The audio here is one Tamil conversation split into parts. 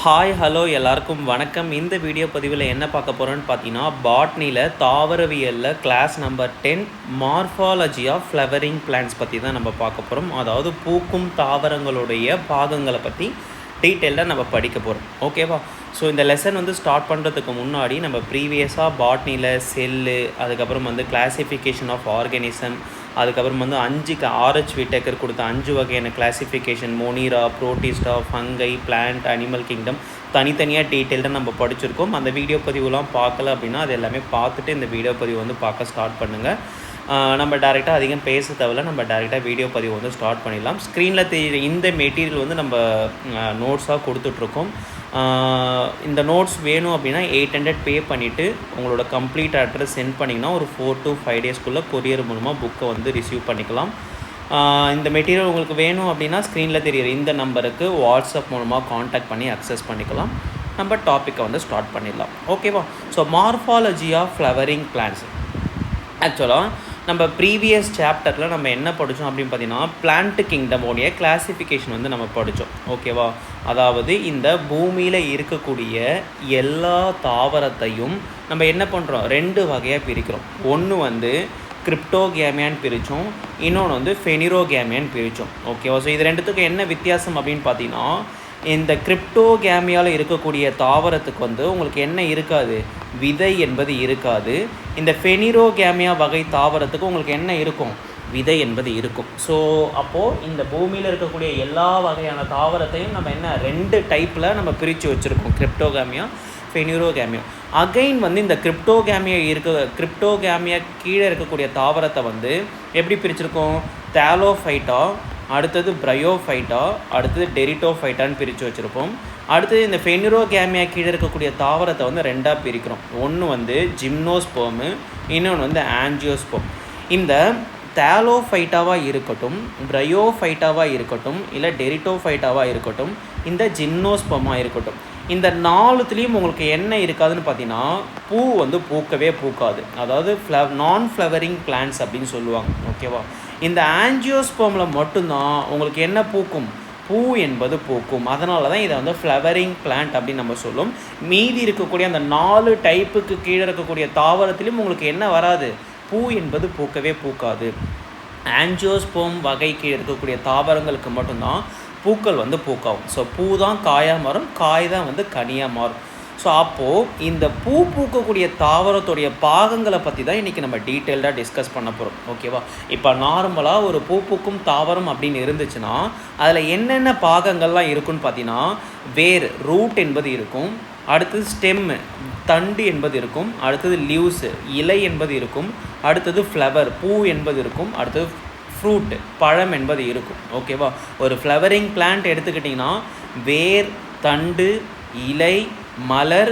ஹாய் ஹலோ எல்லாருக்கும் வணக்கம். இந்த வீடியோ பதிவில் என்ன பார்க்க போகிறோன்னு பார்த்தீங்கன்னா, பாட்னியில் தாவரவியலில் class number 10 morphology of flowering plants பற்றி தான் நம்ம பார்க்க போகிறோம். அதாவது பூக்கும் தாவரங்களுடைய பாகங்களை பற்றி டீட்டெயிலாக நம்ம படிக்க போகிறோம். ஓகேவா? ஸோ இந்த லெசன் ஸ்டார்ட் பண்ணுறதுக்கு முன்னாடி நம்ம ப்ரீவியஸாக பாட்னியில் செல்லு, அதுக்கப்புறம் கிளாசிஃபிகேஷன் ஆஃப் ஆர்கானிசம், அதுக்கப்புறம் 5 ஆர்ஹெச் விட்டேக்கர் கொடுத்த 5 வகையான classification, Monera, Protista, fungi, plant, animal kingdom தனித்தனியாக டீட்டெயில்டாக நம்ம படிச்சிருக்கோம். அந்த வீடியோ பதிவுலாம் பார்க்கல அப்படின்னா அது எல்லாமே பார்த்துட்டு இந்த வீடியோ பதிவு பார்க்க ஸ்டார்ட் பண்ணுங்கள். நம்ம டேரெக்டாக அதிகம் பேச தேவையில்ல, நம்ம டேரெக்டாக வீடியோ பதிவு ஸ்டார்ட் பண்ணிடலாம். ஸ்க்ரீனில் தெரியுற இந்த மெட்டீரியல் நம்ம நோட்ஸாக கொடுத்துட்ருக்கோம். இந்த நோட்ஸ் வேணும் அப்படின்னா 800 பே பண்ணிவிட்டு உங்களோட கம்ப்ளீட் அட்ரஸ் சென்ட் பண்ணிங்கன்னா ஒரு 4 to 5 டேஸ்க்குள்ளே கொரியர் மூலமாக புக்கை ரிசீவ் பண்ணிக்கலாம். இந்த மெட்டீரியல் உங்களுக்கு வேணும் அப்படின்னா ஸ்க்ரீனில் தெரியுற இந்த நம்பருக்கு வாட்ஸ்அப் மூலமாக காண்டாக்ட் பண்ணி அக்சஸ் பண்ணிக்கலாம். நம்ம டாப்பிக்கை ஸ்டார்ட் பண்ணிடலாம். ஓகேவா? So morphology of flowering plants. ஆக்சுவலாக நம்ம ப்ரீவியஸ் சாப்டரில் நம்ம என்ன படித்தோம் அப்படின்னு பார்த்தீங்கன்னா, பிளான்ட் கிங்டமோடைய கிளாசிஃபிகேஷன் நம்ம படித்தோம். ஓகேவா? அதாவது இந்த பூமியில் இருக்கக்கூடிய எல்லா தாவரத்தையும் நம்ம என்ன பண்ணுறோம், 2 வகையாக பிரிக்கிறோம். ஒன்று கிரிப்டோகேமியான்னு பிரித்தோம், இன்னொன்று ஃபெனிரோகேமியான்னு பிரித்தோம். ஓகேவா? ஸோ இது ரெண்டுத்துக்கும் என்ன வித்தியாசம் அப்படின்னு பார்த்தீங்கன்னா, இந்த கிரிப்டோகேமியாவில் இருக்கக்கூடிய தாவரத்துக்கு உங்களுக்கு என்ன இருக்காது, விதை என்பது இருக்காது. இந்த ஃபெனிரோகேமியா வகை தாவரத்துக்கு உங்களுக்கு என்ன இருக்கும், விதை என்பது இருக்கும். ஸோ அப்போது இந்த பூமியில் இருக்கக்கூடிய எல்லா வகையான தாவரத்தையும் நம்ம என்ன 2 டைப்பில் நம்ம பிரித்து வச்சுருக்கோம், கிரிப்டோகேமியா, ஃபெனிரோகேமியா. அகைன் இந்த கிரிப்டோகேமியா கீழே இருக்கக்கூடிய தாவரத்தை எப்படி பிரிச்சிருக்கோம், தாலோஃபைட்டா, அடுத்தது பிரையோஃபைட்டா, அடுத்தது டெரிட்டோஃபைட்டான்னு பிரித்து வச்சுருப்போம். அடுத்தது இந்த ஃபெனிரோகேமியா கீழே இருக்கக்கூடிய தாவரத்தை 2ஆக பிரிக்கிறோம். ஒன்று ஜிம்னோஸ்போமு, இன்னொன்று ஆஞ்சியோஸ்போம். இந்த தாலோஃபைட்டாவாக இருக்கட்டும், பிரையோஃபைட்டாவாக இருக்கட்டும், இல்லை டெரிட்டோஃபைட்டாவாக இருக்கட்டும், இந்த ஜிம்னோஸ்போமாக இருக்கட்டும், இந்த 4த்துலேயும் உங்களுக்கு என்ன இருக்காதுன்னு பார்த்தீங்கன்னா, பூ பூக்கவே பூக்காது. அதாவது நான் ஃப்ளவரிங் பிளான்ட்ஸ் அப்படின்னு சொல்லுவாங்க. ஓகேவா? இந்த ஆஞ்சியோஸ்போமில் மட்டும்தான் உங்களுக்கு என்ன பூக்கும், பூ என்பது பூக்கும். அதனால தான் இதை ஃப்ளவரிங் பிளான்ட் அப்படின்னு நம்ம சொல்லும். மீதி இருக்கக்கூடிய அந்த 4 டைப்புக்கு கீழே இருக்கக்கூடிய தாவரத்திலும் உங்களுக்கு என்ன வராது, பூ என்பது பூக்கவே பூக்காது. ஆஞ்சியோஸ்போம் வகை கீழே இருக்கக்கூடிய தாவரங்களுக்கு மட்டும்தான் பூக்கள் பூக்காகும். ஸோ பூ தான் காயாக மாறும், காய் தான் கனியாக மாறும். ஸோ அப்போது இந்த பூ பூக்கக்கூடிய தாவரத்துடைய பாகங்களை பற்றி தான் இன்றைக்கி நம்ம டீட்டெயில்டாக டிஸ்கஸ் பண்ண போகிறோம். ஓகேவா? இப்போ நார்மலாக ஒரு பூ பூக்கும் தாவரம் அப்படின்னு இருந்துச்சுன்னா அதில் என்னென்ன பாகங்கள்லாம் இருக்குன்னு பார்த்தீங்கன்னா, வேர், ரூட் என்பது இருக்கும். அடுத்தது ஸ்டெம்மு, தண்டு என்பது இருக்கும். அடுத்தது லீவ்ஸு, இலை என்பது இருக்கும். அடுத்தது ஃப்ளவர், பூ என்பது இருக்கும். அடுத்தது ஃப்ரூட், பழம் என்பது இருக்கும். ஓகேவா? ஒரு ஃப்ளவரிங் பிளான்ட் எடுத்துக்கிட்டிங்கன்னா வேர், தண்டு, இலை, மலர்,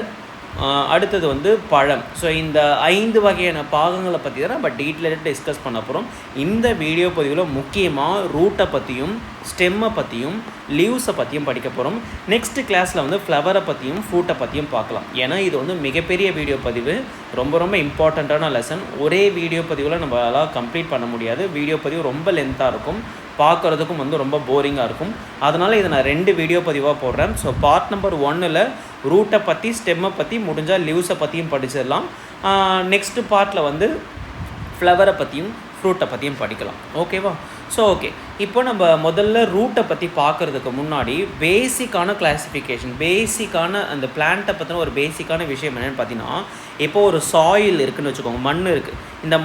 அடுத்தது பழம். ஸோ இந்த 5 வகையான பாகங்களை பற்றி தான் நம்ம டீட்டெயிலாக டிஸ்கஸ் பண்ண போகிறோம். இந்த வீடியோ பதிவில் முக்கியமாக ரூட்டை பற்றியும், ஸ்டெம்மை பற்றியும், லீவ்ஸை பற்றியும் படிக்க போகிறோம். நெக்ஸ்ட் கிளாஸில் ஃப்ளவரை பற்றியும் ஃப்ரூட்டை பற்றியும் பார்க்கலாம். ஏன்னா இது மிகப்பெரிய வீடியோ பதிவு, ரொம்ப ரொம்ப இம்பார்ட்டண்ட்டான லெசன். ஒரே வீடியோ பதிவில் நம்மளால் கம்ப்ளீட் பண்ண முடியாது. வீடியோ பதிவு ரொம்ப லென்த்தாக இருக்கும், பார்க்குறதுக்கும் ரொம்ப போரிங்காக இருக்கும். அதனால் இதை நான் 2 வீடியோ பதிவாக போடுறேன். ஸோ பார்ட் நம்பர் 1ல் ரூட்டை பற்றி, ஸ்டெம்மை பற்றி, முடிஞ்சால் லீவ்ஸை பற்றியும் படிச்சிடலாம். நெக்ஸ்ட்டு பார்ட்டில் ஃப்ளவரை பற்றியும் ஃப்ரூட்டை பற்றியும் படிக்கலாம். ஓகேவா? ஸோ ஓகே, இப்போ நம்ம முதல்ல ரூட்டை பற்றி பார்க்குறதுக்கு முன்னாடி பேசிக்கான கிளாஸிஃபிகேஷன், பேசிக்கான அந்த பிளான்ட்டை பற்றின ஒரு பேசிக்கான விஷயம் என்னென்னு பார்த்தீங்கன்னா, இப்போது ஒரு சாயில் இருக்குதுன்னு வச்சுக்கோங்க, மண் இருக்குது. இந்த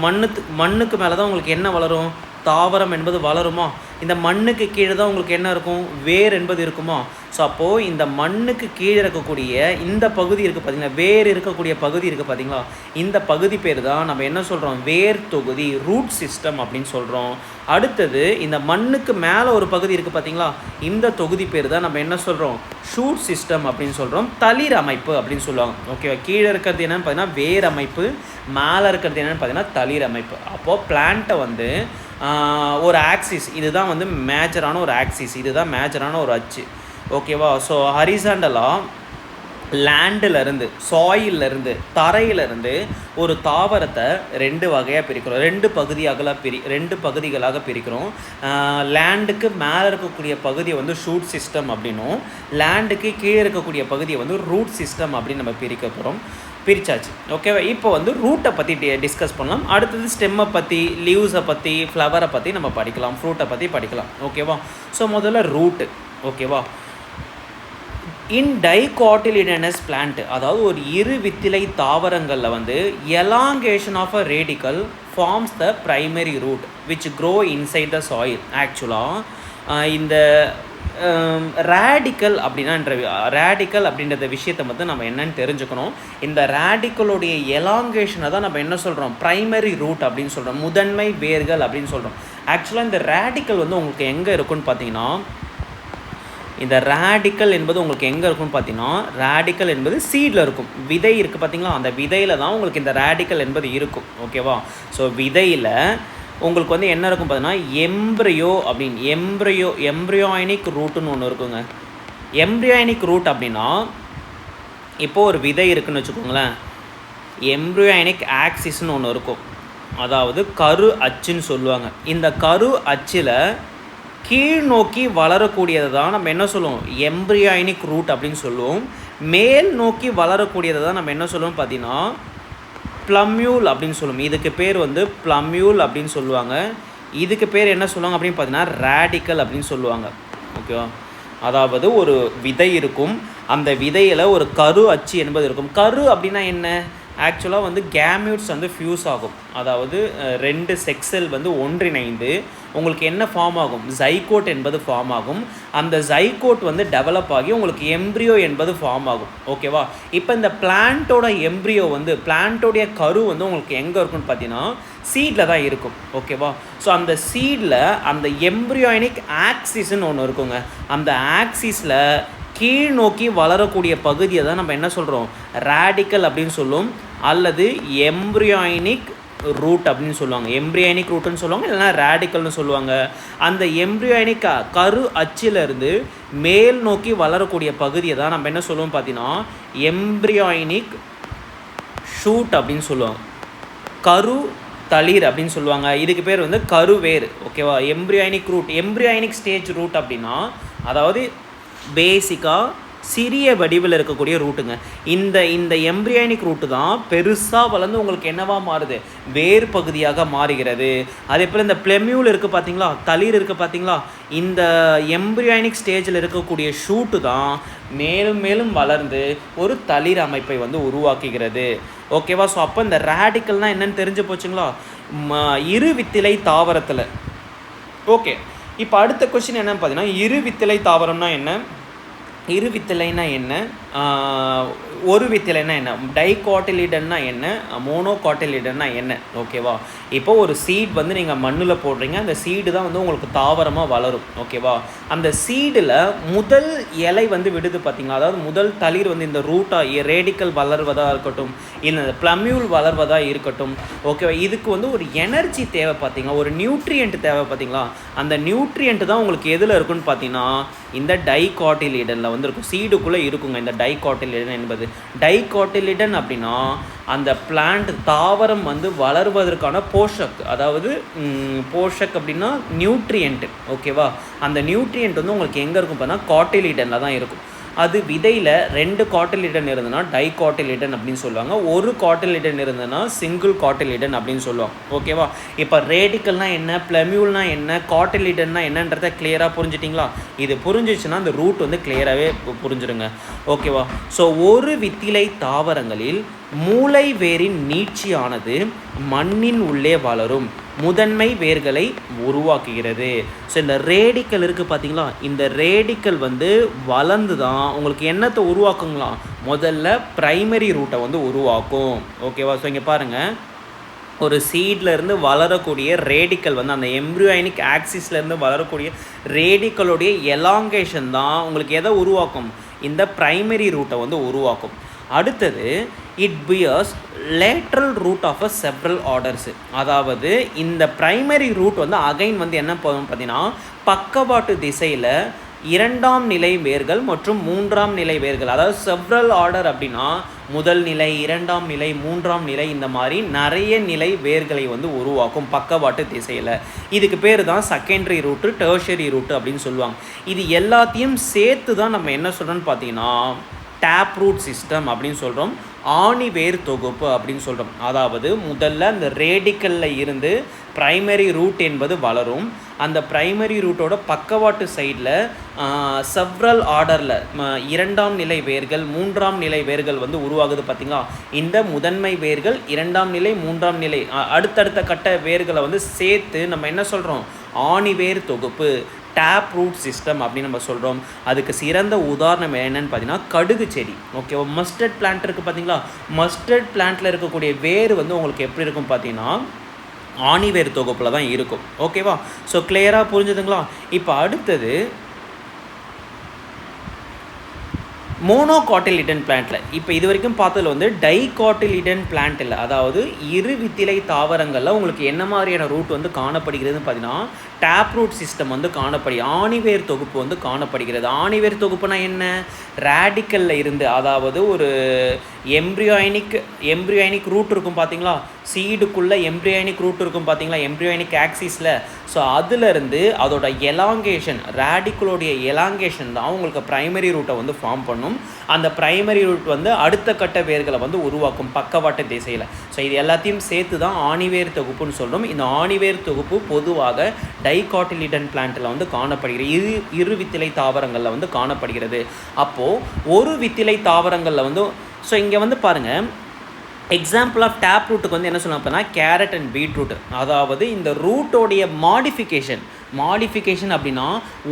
மண்ணுக்கு மேலே தான் உங்களுக்கு என்ன வளரும், தாவரம் என்பது வளருமா? இந்த மண்ணுக்கு கீழே தான் உங்களுக்கு என்ன இருக்கும், வேர் என்பது இருக்குமா? ஸோ அப்போது இந்த மண்ணுக்கு கீழே இருக்கக்கூடிய இந்த பகுதி இருக்குது பார்த்தீங்களா, வேர் இருக்கக்கூடிய பகுதி இருக்குது பார்த்தீங்களா, இந்த பகுதி பேர் தான் நம்ம என்ன சொல்கிறோம், வேர் தொகுதி, ரூட் சிஸ்டம் அப்படின்னு சொல்கிறோம். அடுத்தது இந்த மண்ணுக்கு மேலே ஒரு பகுதி இருக்குது பார்த்தீங்களா, இந்த தொகுதி பேர் தான் நம்ம என்ன சொல்கிறோம், ஷூட் சிஸ்டம் அப்படின்னு சொல்கிறோம். தளிர் அமைப்பு அப்படின்னு சொல்லுவாங்க. ஓகேவா? கீழே இருக்கிறது என்னென்னு பார்த்தீங்கன்னா வேர் அமைப்பு, மேலே இருக்கிறது என்னென்னு பார்த்தீங்கன்னா தளிர் அமைப்பு. அப்போது பிளான்ட்டை ஒரு ஆக்சிஸ், இதுதான் மேஜரான ஒரு ஆக்சிஸ், இதுதான் மேஜரான ஒரு அச்சு. ஓகேவா? ஸோ ஹரிசாண்டலாக லேண்டிலிருந்து, சாயிலிருந்து, தரையிலிருந்து ஒரு தாவரத்தை 2 வகையாக பிரிக்கிறோம். 2 பகுதிகளாக பிரிக்கிறோம். லேண்டுக்கு மேலே இருக்கக்கூடிய பகுதியை வந்து ஷூட் சிஸ்டம் அப்படின்னும், லேண்டுக்கு கீழே இருக்கக்கூடிய பகுதியை வந்து ரூட் சிஸ்டம் அப்படின்னு நம்ம பிரிக்க போகிறோம். பிரிச்சாச்சு. ஓகேவா? இப்போ வந்து ரூட்டை பற்றி டிஸ்கஸ் பண்ணலாம். அடுத்தது ஸ்டெம்மை பற்றி, லீவ்ஸை பற்றி, ஃப்ளவரை பற்றி நம்ம படிக்கலாம், ஃப்ரூட்டை பற்றி படிக்கலாம். ஓகேவா? ஸோ முதல்ல ரூட்டு. ஓகேவா? இன் டைகாட்டிலிடனஸ் பிளான்ட், அதாவது ஒரு இரு வித்திலை தாவரங்களில் வந்து elongation of a radical forms the primary root which grow inside the soil. ஆக்சுவலாக இந்த ரேடிக்கல் அப்படின்றத விஷயத்தை வந்து நம்ம என்னன்னு தெரிஞ்சுக்கணும். இந்த ரேடிக்கலுடைய எலாங்கேஷனை தான் நம்ம என்ன சொல்கிறோம், ப்ரைமரி ரூட் அப்படின்னு சொல்கிறோம், முதன்மை வேர்கள் அப்படின்னு சொல்கிறோம். ஆக்சுவலாக இந்த ரேடிக்கல் வந்து உங்களுக்கு எங்கே இருக்குன்னு பார்த்தீங்கன்னா, இந்த ரேடிக்கல் என்பது உங்களுக்கு எங்கே இருக்குன்னு பார்த்தீங்கன்னா, ரேடிக்கல் என்பது சீடில் இருக்கும். விதை இருக்குது பார்த்தீங்களா, அந்த விதையில் தான் உங்களுக்கு இந்த ரேடிக்கல் என்பது இருக்கும். ஓகேவா? ஸோ விதையில் உங்களுக்கு வந்து என்ன இருக்கும் பார்த்தீங்கன்னா, எம்ப்ரியோ அப்படின்னு எம்ப்ரியானிக் ரூட்டுன்னு ஒன்று இருக்குங்க. எம்ப்ரியானிக் ரூட் அப்படின்னா, இப்போது ஒரு விதை இருக்குதுன்னு வச்சுக்கோங்களேன், எம்ப்ரியானிக் ஆக்சிஸ்ன்னு ஒன்று இருக்கும், அதாவது கரு அச்சுன்னு சொல்லுவாங்க. இந்த கரு அச்சில் கீழ் நோக்கி வளரக்கூடியதை தான் நம்ம என்ன சொல்லுவோம், எம்ப்ரியானிக் ரூட் அப்படின்னு சொல்லுவோம். மேல் நோக்கி வளரக்கூடியதை தான் நம்ம என்ன சொல்லுவோம் பார்த்தீங்கன்னா, ப்ளம்யூல் அப்படின்னு சொல்லுவோம். இதுக்கு பேர் வந்து ப்ளம்யூல் அப்படின்னு சொல்லுவாங்க. இதுக்கு பேர் என்ன சொல்லுவாங்க அப்படின்னு பார்த்தீங்கன்னா, ரேடிக்கல் அப்படின்னு சொல்லுவாங்க. ஓகேவா? அதாவது ஒரு விதை இருக்கும், அந்த விதையில் ஒரு கரு அச்சு என்பது இருக்கும். கரு அப்படின்னா என்ன, ஆக்சுவலாக வந்து கேமியூட்ஸ் வந்து ஃபியூஸ் ஆகும், அதாவது 2 செக்ஸெல் வந்து ஒன்றிணைந்து உங்களுக்கு என்ன ஃபார்ம் ஆகும், ஜைகோட் என்பது ஃபார்ம் ஆகும். அந்த ஜைகோட் வந்து டெவலப் ஆகி உங்களுக்கு எம்ப்ரியோ என்பது ஃபார்ம் ஆகும். ஓகேவா? இப்போ இந்த பிளான்ட்டோட எம்ப்ரியோ வந்து, பிளான்ட்டோடைய கரு வந்து உங்களுக்கு எங்கே இருக்குன்னு பார்த்தீங்கன்னா, சீடில் தான் இருக்கும். ஓகேவா? ஸோ அந்த சீடில் அந்த எம்ப்ரியானிக் ஆக்சிஸ்ன்னு ஒன்று இருக்குங்க. அந்த ஆக்சிஸில் கீழ் நோக்கி வளரக்கூடிய பகுதியை தான் நம்ம என்ன சொல்கிறோம், ரேடிக்கல் அப்படின்னு சொல்லுவோம், அல்லது எம்ப்ரியானிக் ரூட் அப்படின்னு சொல்லுவாங்க. எம்ப்ரியானிக் ரூட்டுன்னு சொல்லுவாங்க, இல்லைனா ரேடிக்கல்னு சொல்லுவாங்க. அந்த எம்ப்ரியானிக் கரு அச்சிலிருந்து மேல் நோக்கி வளரக்கூடிய பகுதியை தான் நம்ம என்ன சொல்லுவோம் பார்த்தீங்கன்னா, எம்ப்ரியானிக் ஷூட் அப்படின்னு சொல்லுவாங்க, கரு தளிர் அப்படின்னு சொல்லுவாங்க. இதுக்கு பேர் வந்து கருவேர். ஓகேவா? Embryonic root, embryonic stage root அப்படின்னா, அதாவது பேசிக்காக சிறிய வடிவில் இருக்கக்கூடிய ரூட்டுங்க. இந்த எம்ப்ரியானிக் ரூட்டு தான் பெருசாக வளர்ந்து உங்களுக்கு என்னவாக மாறுது, வேர் பகுதியாக மாறுகிறது. அதே போல் இந்த ப்ளெமியூல் இருக்குது பார்த்தீங்களா, தளிர் இருக்குது பார்த்தீங்களா, இந்த எம்ப்ரியானிக் ஸ்டேஜில் இருக்கக்கூடிய ஷூட்டு தான் மேலும் மேலும் வளர்ந்து ஒரு தளிர் அமைப்பை வந்து உருவாக்குகிறது. ஓகேவா? ஸோ அப்போ இந்த ரேடிக்கல்னால் என்னென்னு தெரிஞ்சு போச்சுங்களா, இரு வித்திலை தாவரத்தில். ஓகே, இப்போ அடுத்த கொஸ்டின் என்னன்னு பார்த்தீங்கன்னா, இரு வித்திலை தாவரம்னா என்ன, இரு வித்திலைனா என்ன, ஒரு வித்திலைனா என்ன, டைகாட்டிலிடன்னா என்ன, மோனோகாட்டிலிடன்னா என்ன. ஓகேவா? இப்போ ஒரு சீட் வந்து நீங்கள் மண்ணில் போடுறீங்க, அந்த சீடு தான் வந்து உங்களுக்கு தாவரமாக வளரும். ஓகேவா? அந்த சீடில் முதல் இலை வந்து விடுது பார்த்தீங்களா, அதாவது முதல் தளிர் வந்து இந்த ரூட்டாக ரேடிக்கல் வளர்வதாக இருக்கட்டும், இல்லை இந்த ப்ளம்யூல் வளர்வதாக இருக்கட்டும். ஓகேவா? இதுக்கு வந்து ஒரு எனர்ஜி தேவை பார்த்தீங்களா, ஒரு நியூட்ரியன்ட் தேவை பார்த்தீங்களா, அந்த நியூட்ரியன்ட் தான் உங்களுக்கு எதில் இருக்குன்னு பார்த்தீங்கன்னா, இந்த டைகாட்டிலிடனில் வந்து இருக்கும், சீடுக்குள்ளே இருக்குங்க இந்த டைகாட்டிலிடன் என்பது. டைகாட்டிலிடன் அப்படின்னா அந்த பிளான்ட் தாவரம் வந்து வளர்வதற்கான போஷக், அதாவது போஷக் அப்படின்னா நியூட்ரியன்ட். ஓகேவா? அந்த நியூட்ரியன்ட் வந்து உங்களுக்கு எங்கே இருக்கும் பார்த்தா காட்டிலிடனில் தான் இருக்கும். அது விதையில் 2 காட்டிலிடன் இருந்ததுன்னா டைகாட்டிலிடன் அப்படின்னு சொல்லுவாங்க, ஒரு காட்டிலிடன் இருந்ததுன்னா சிங்கிள் காட்டிலிடன் அப்படின்னு சொல்லுவாங்க. ஓகேவா? இப்போ ரேடிக்கல்னால் என்ன, ப்ளெமியூல்னா என்ன, காட்டிலிடன்னா என்னன்றதை கிளியராக புரிஞ்சிட்டிங்களா? இது புரிஞ்சிச்சுன்னா அந்த ரூட் வந்து கிளியராகவே புரிஞ்சிடுங்க. ஓகேவா? ஸோ ஒரு வித்திலை தாவரங்களில் மூளை வேரின் நீட்சியானது மண்ணின் உள்ளே வளரும் முதன்மை வேர்களை உருவாக்குகிறது. ஸோ இந்த ரேடிக்கல் இருக்குது பார்த்தீங்களா, இந்த ரேடிக்கல் வந்து வளர்ந்து தான் உங்களுக்கு என்னத்தை உருவாக்குங்களாம், முதல்ல ப்ரைமரி ரூட்டை வந்து உருவாக்கும். ஓகேவா? ஸோ இங்கே பாருங்கள், ஒரு சீட்லேருந்து வளரக்கூடிய ரேடிக்கல் வந்து அந்த எம்ப்ரியானிக் ஆக்சிஸ்லேருந்து வளரக்கூடிய ரேடிக்கலுடைய எலாங்கேஷன் தான் உங்களுக்கு எதை உருவாக்கும், இந்த ப்ரைமரி ரூட்டை வந்து உருவாக்கும். அடுத்தது it bears lateral root of a several orders, அதாவது இந்த ப்ரைமரி ரூட் வந்து அகைன் வந்து என்ன போகும் பார்த்தீங்கன்னா, பக்கவாட்டு திசையில் இரண்டாம் நிலை வேர்கள் மற்றும் மூன்றாம் நிலை வேர்கள். அதாவது செவ்ரல் ஆர்டர் அப்படின்னா முதல் நிலை, இரண்டாம் நிலை, மூன்றாம் நிலை, இந்த மாதிரி நிறைய நிலை வேர்களை வந்து உருவாக்கும் பக்கவாட்டு திசையில். இதுக்கு பேர் தான் செகண்டரி ரூட்டு, டெர்ஷரி ரூட்டு அப்படின்னு சொல்லுவாங்க. இது எல்லாத்தையும் சேர்த்து தான் நம்ம என்ன சொல்கிறோன்னு பார்த்தீங்கன்னா டேப் ரூட் சிஸ்டம் அப்படின்னு சொல்கிறோம், ஆணிவேர் தொகுப்பு அப்படின்னு சொல்கிறோம். அதாவது முதல்ல அந்த ரேடிக்கலில் இருந்து ப்ரைமரி ரூட் என்பது வளரும். அந்த ப்ரைமரி ரூட்டோட பக்கவாட்டு சைடில் செவ்ரல் ஆர்டரில் இரண்டாம் நிலை வேர்கள், மூன்றாம் நிலை வேர்கள் வந்து உருவாகுது பார்த்திங்களா. இந்த முதன்மை வேர்கள், இரண்டாம் நிலை, மூன்றாம் நிலை, அடுத்தடுத்த கட்ட வேர்களை வந்து சேர்த்து நம்ம என்ன சொல்கிறோம், ஆணிவேர் தொகுப்பு, டேப் ரூட் சிஸ்டம் அப்படின்னு நம்ம சொல்கிறோம். அதுக்கு சிறந்த உதாரணம் என்னென்னு பார்த்தீங்கன்னா கடுகு செடி. ஓகேவா, மஸ்டர்ட் பிளான்ட் இருக்குது பார்த்தீங்களா. மஸ்டர்ட் பிளான்ட்டில் இருக்கக்கூடிய வேர் வந்து உங்களுக்கு எப்படி இருக்கும் பார்த்தீங்கன்னா ஆணிவேர் தொகுப்பில் தான் இருக்கும். ஓகேவா, ஸோ கிளியராக புரிஞ்சுதுங்களா. இப்போ அடுத்தது மோனோகாட்டிலிடன் பிளான்ட்டில், இப்போ இது வரைக்கும் பார்த்ததில் வந்து டைகாட்டிலிடன் பிளான்ட் இல்லை, அதாவது இரு வித்திலை தாவரங்களில் உங்களுக்கு என்ன மாதிரியான ரூட் வந்து காணப்படுகிறதுன்னு பார்த்தீங்கன்னா டேப் ரூட் சிஸ்டம் வந்து ஆணிவேர் தொகுப்பு வந்து காணப்படுகிறது. ஆணிவேர் தொகுப்புனா என்ன, ரேடிக்கலில் இருந்து, அதாவது ஒரு எம்ப்ரியானிக் ரூட் இருக்கும் பார்த்தீங்களா, சீடுக்குள்ளே எம்ப்ரியானிக் ரூட் இருக்கும் பார்த்தீங்களா, எம்ப்ரியானிக் ஆக்சிஸில். ஸோ அதிலிருந்து அதோட எலாங்கேஷன், ரேடிக்கலோடைய எலாங்கேஷன் தான் உங்களுக்கு ப்ரைமரி ரூட்டை வந்து ஃபார்ம் பண்ணும். அந்த ப்ரைமரி ரூட் வந்து அடுத்த கட்ட வேர்களை வந்து உருவாக்கும் பக்கவாட்டு திசையில். ஸோ இது எல்லாத்தையும் சேர்த்து தான் ஆணிவேர் தொகுப்புன்னு சொல்கிறோம். இந்த ஆணிவேர் தொகுப்பு பொதுவாக டைகாட்டிலிடன் பிளான்ட்டில் வந்து காணப்படுகிறது, இரு வித்திலை தாவரங்களில் வந்து காணப்படுகிறது. அப்போது ஒரு வித்திலை தாவரங்களில் வந்து, ஸோ இங்கே வந்து பாருங்கள், எக்ஸாம்பிள் ஆஃப் டேப் ரூட்டுக்கு வந்து என்ன சொல்லலாம் அப்படின்னா கேரட் அண்ட் பீட்ரூட். அதாவது இந்த ரூட்டோடைய மாடிஃபிகேஷன் அப்படின்னா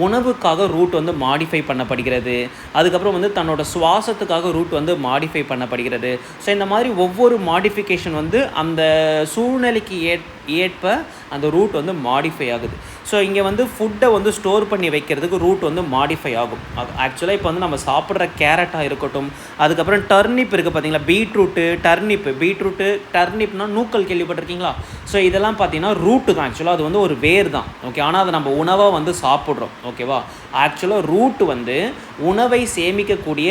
உணவுக்காக ரூட் வந்து மாடிஃபை பண்ணப்படுகிறது, அதுக்கப்புறம் வந்து தன்னோட சுவாசத்துக்காக ரூட் வந்து மாடிஃபை பண்ணப்படுகிறது. ஸோ இந்த மாதிரி ஒவ்வொரு மாடிஃபிகேஷன் வந்து அந்த சூழ்நிலைக்கு ஏற்ப அந்த ரூட் வந்து மாடிஃபை ஆகுது. ஸோ இங்கே வந்து ஃபுட்டை வந்து ஸ்டோர் பண்ணி வைக்கிறதுக்கு ரூட் வந்து மாடிஃபை ஆகும். அது ஆக்சுவலாக இப்போ வந்து நம்ம சாப்பிட்ற கேரட்டாக இருக்கட்டும், அதுக்கப்புறம் டர்னிப் இருக்குது பார்த்தீங்களா, பீட்ரூட்டு டர்னிப்னா நூக்கல் கேள்விப்பட்டிருக்கீங்களா. ஸோ இதெல்லாம் பார்த்தீங்கன்னா ரூட்டு தான், ஆக்சுவலாக அது வந்து ஒரு வேர் தான். ஓகே, ஆனால் அதை நம்ம உணவாக வந்து சாப்பிட்றோம். ஓகேவா, ஆக்சுவலாக ரூட்டு வந்து உணவை சேமிக்கக்கூடிய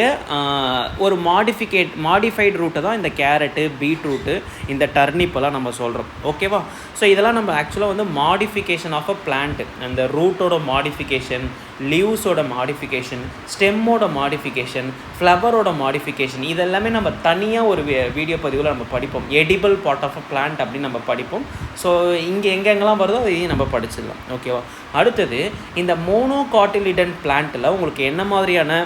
ஒரு மாடிஃபைடு ரூட்டை தான் இந்த கேரட்டு, பீட்ரூட்டு, இந்த டர்னிப்பெல்லாம் நம்ம சொல்கிறோம். ஓகேவா, ஸோ இதெல்லாம் நம்ம ஆக்சுவலாக வந்து மாடிஃபிகேஷன் ஆஃப் அ பிளான்ட், அந்த ரூட்டோட மாடிஃபிகேஷன், லீவ்ஸோட மாடிஃபிகேஷன், ஸ்டெம்மோட மாடிஃபிகேஷன், ஃப்ளவரோட மாடிஃபிகேஷன், இதெல்லாமே நம்ம தனியாக ஒரு வீடியோ பதிவில் நம்ம படிப்போம். Edible part of a plant அப்படின்னு நம்ம படிப்போம். ஸோ இங்கே எங்கெங்கெல்லாம் வருதோ அதையும் நம்ம படிச்சிடலாம். ஓகேவா, அடுத்தது இந்த மோனோகாட்டிலிடன் பிளான்ட்டில் உங்களுக்கு என்ன மாதிரியான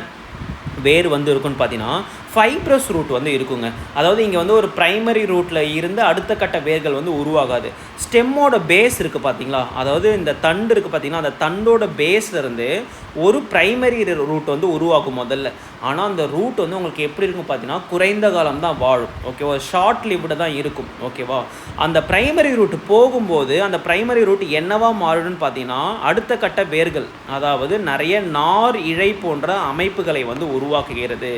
வேர் வந்து இருக்குன்னு பார்த்தீங்கன்னா ஃபைப்ரஸ் ரூட் வந்து இருக்குங்க. அதாவது இங்கே வந்து ஒரு ப்ரைமரி ரூட்டில் இருந்து அடுத்த கட்ட வேர்கள் வந்து உருவாகாது. ஸ்டெம்மோட பேஸ் இருக்குது பார்த்தீங்களா, அதாவது இந்த தண்டு இருக்குது பார்த்தீங்கன்னா, அந்த தண்டோட பேஸ்லேருந்து ஒரு ப்ரைமரி ரூட் வந்து உருவாகும் முதல்ல. ஆனால் அந்த ரூட் வந்து உங்களுக்கு எப்படி இருக்கும் பார்த்தீங்கன்னா குறைந்த காலம் தான் வாழும். ஓகேவா, ஷார்ட் லிவ்டு தான் இருக்கும். ஓகேவா, அந்த ப்ரைமரி ரூட் போகும்போது அந்த ப்ரைமரி ரூட் என்னவா மாறுதுன்னு பார்த்தீங்கன்னா அடுத்த கட்ட வேர்கள், அதாவது நிறைய நார் இழை போன்ற அமைப்புகளை வந்து உருவாக்குகிறது.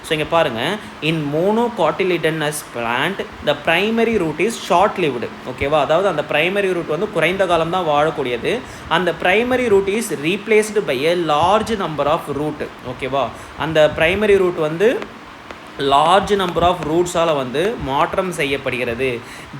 ஸோ இங்கே பாருங்கள், in monocotyledonous plant the primary root is short lived. ஓகேவா, அதாவது அந்த ப்ரைமரி ரூட் வந்து குறைந்த காலம் தான் வாழக்கூடியது. அந்த primary root is replaced by a large number of root. ஓகேவா, அந்த ப்ரைமரி ரூட் வந்து லார்ஜ் நம்பர் ஆஃப் ரூட்ஸால் வந்து மாற்றம் செய்யப்படுகிறது.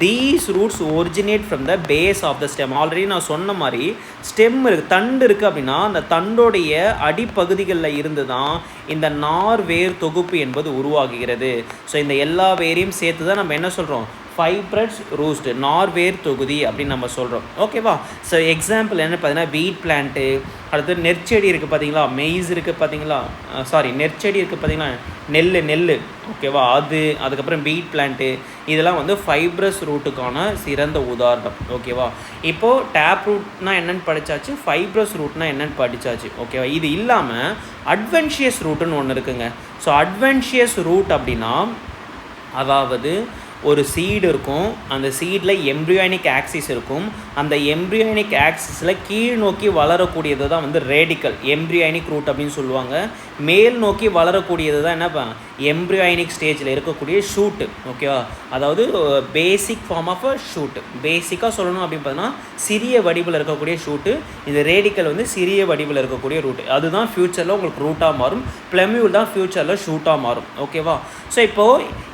These roots originate from the base of the stem. Already நான் சொன்ன மாதிரி ஸ்டெம் இருக்குது, தண்டு இருக்குது அப்படின்னா அந்த தண்டோடைய அடிப்பகுதிகளில் இருந்து தான் இந்த நார் வேர் தொகுப்பு என்பது உருவாகுகிறது. ஸோ இந்த எல்லா வேரையும் சேர்த்து தான் நம்ம என்ன சொல்கிறோம், ஃபைப்ரஸ் ரூஸ்ட், நார்வேர் தொகுதி அப்படின்னு நம்ம சொல்கிறோம். ஓகேவா, ஸோ எக்ஸாம்பிள் என்ன பார்த்தீங்கன்னா வீட் பிளான்ட்டு, அடுத்து நெற்செடி இருக்குது பார்த்தீங்களா, மெய்ஸ் இருக்குது பார்த்தீங்களா, நெற்செடி இருக்குது பார்த்தீங்களா, நெல். ஓகேவா, அதுக்கப்புறம் வீட் பிளான்ட்டு, இதெல்லாம் வந்து ஃபைப்ரஸ் ரூட்டுக்கான சிறந்த உதாரணம். ஓகேவா, இப்போது டேப் ரூட்னா என்னென்னு படித்தாச்சு, ஃபைப்ரஸ் ரூட்னா என்னென்னு படித்தாச்சு. ஓகேவா, இது இல்லாமல் அட்வென்ஷியஸ் ரூட்டுன்னு ஒன்று இருக்குங்க. ஸோ அட்வென்ஷியஸ் ரூட் அப்படின்னா அதாவது ஒரு சீடு இருக்கும். அந்த சீடில் எம்ப்ரியானிக் ஆக்சிஸ் இருக்கும். அந்த எம்ப்ரியானிக் ஆக்சிஸில் கீழ் நோக்கி வளரக்கூடியது தான் வந்து ரேடிக்கல், எம்ப்ரியானிக் ரூட் அப்படின்னு சொல்லுவாங்க. மேல் நோக்கி வளரக்கூடியது தான் என்ன, எம்ப்ரியானிக் ஸ்டேஜில் இருக்கக்கூடிய ஷூட்டு. ஓகேவா, அதாவது basic form of a shoot. பேசிக்காக சொல்லணும் அப்படின்னு பார்த்தீங்கன்னா சிறிய வடிவில் இருக்கக்கூடிய ஷூட்டு. இந்த ரேடிக்கல் வந்து சிறிய வடிவில் இருக்கக்கூடிய ரூட்டு. அதுதான் ஃப்யூச்சரில் உங்களுக்கு ரூட்டாக மாறும். பிளமியூல் தான் ஃப்யூச்சரில் ஷூட்டாக மாறும். ஓகேவா, ஸோ இப்போது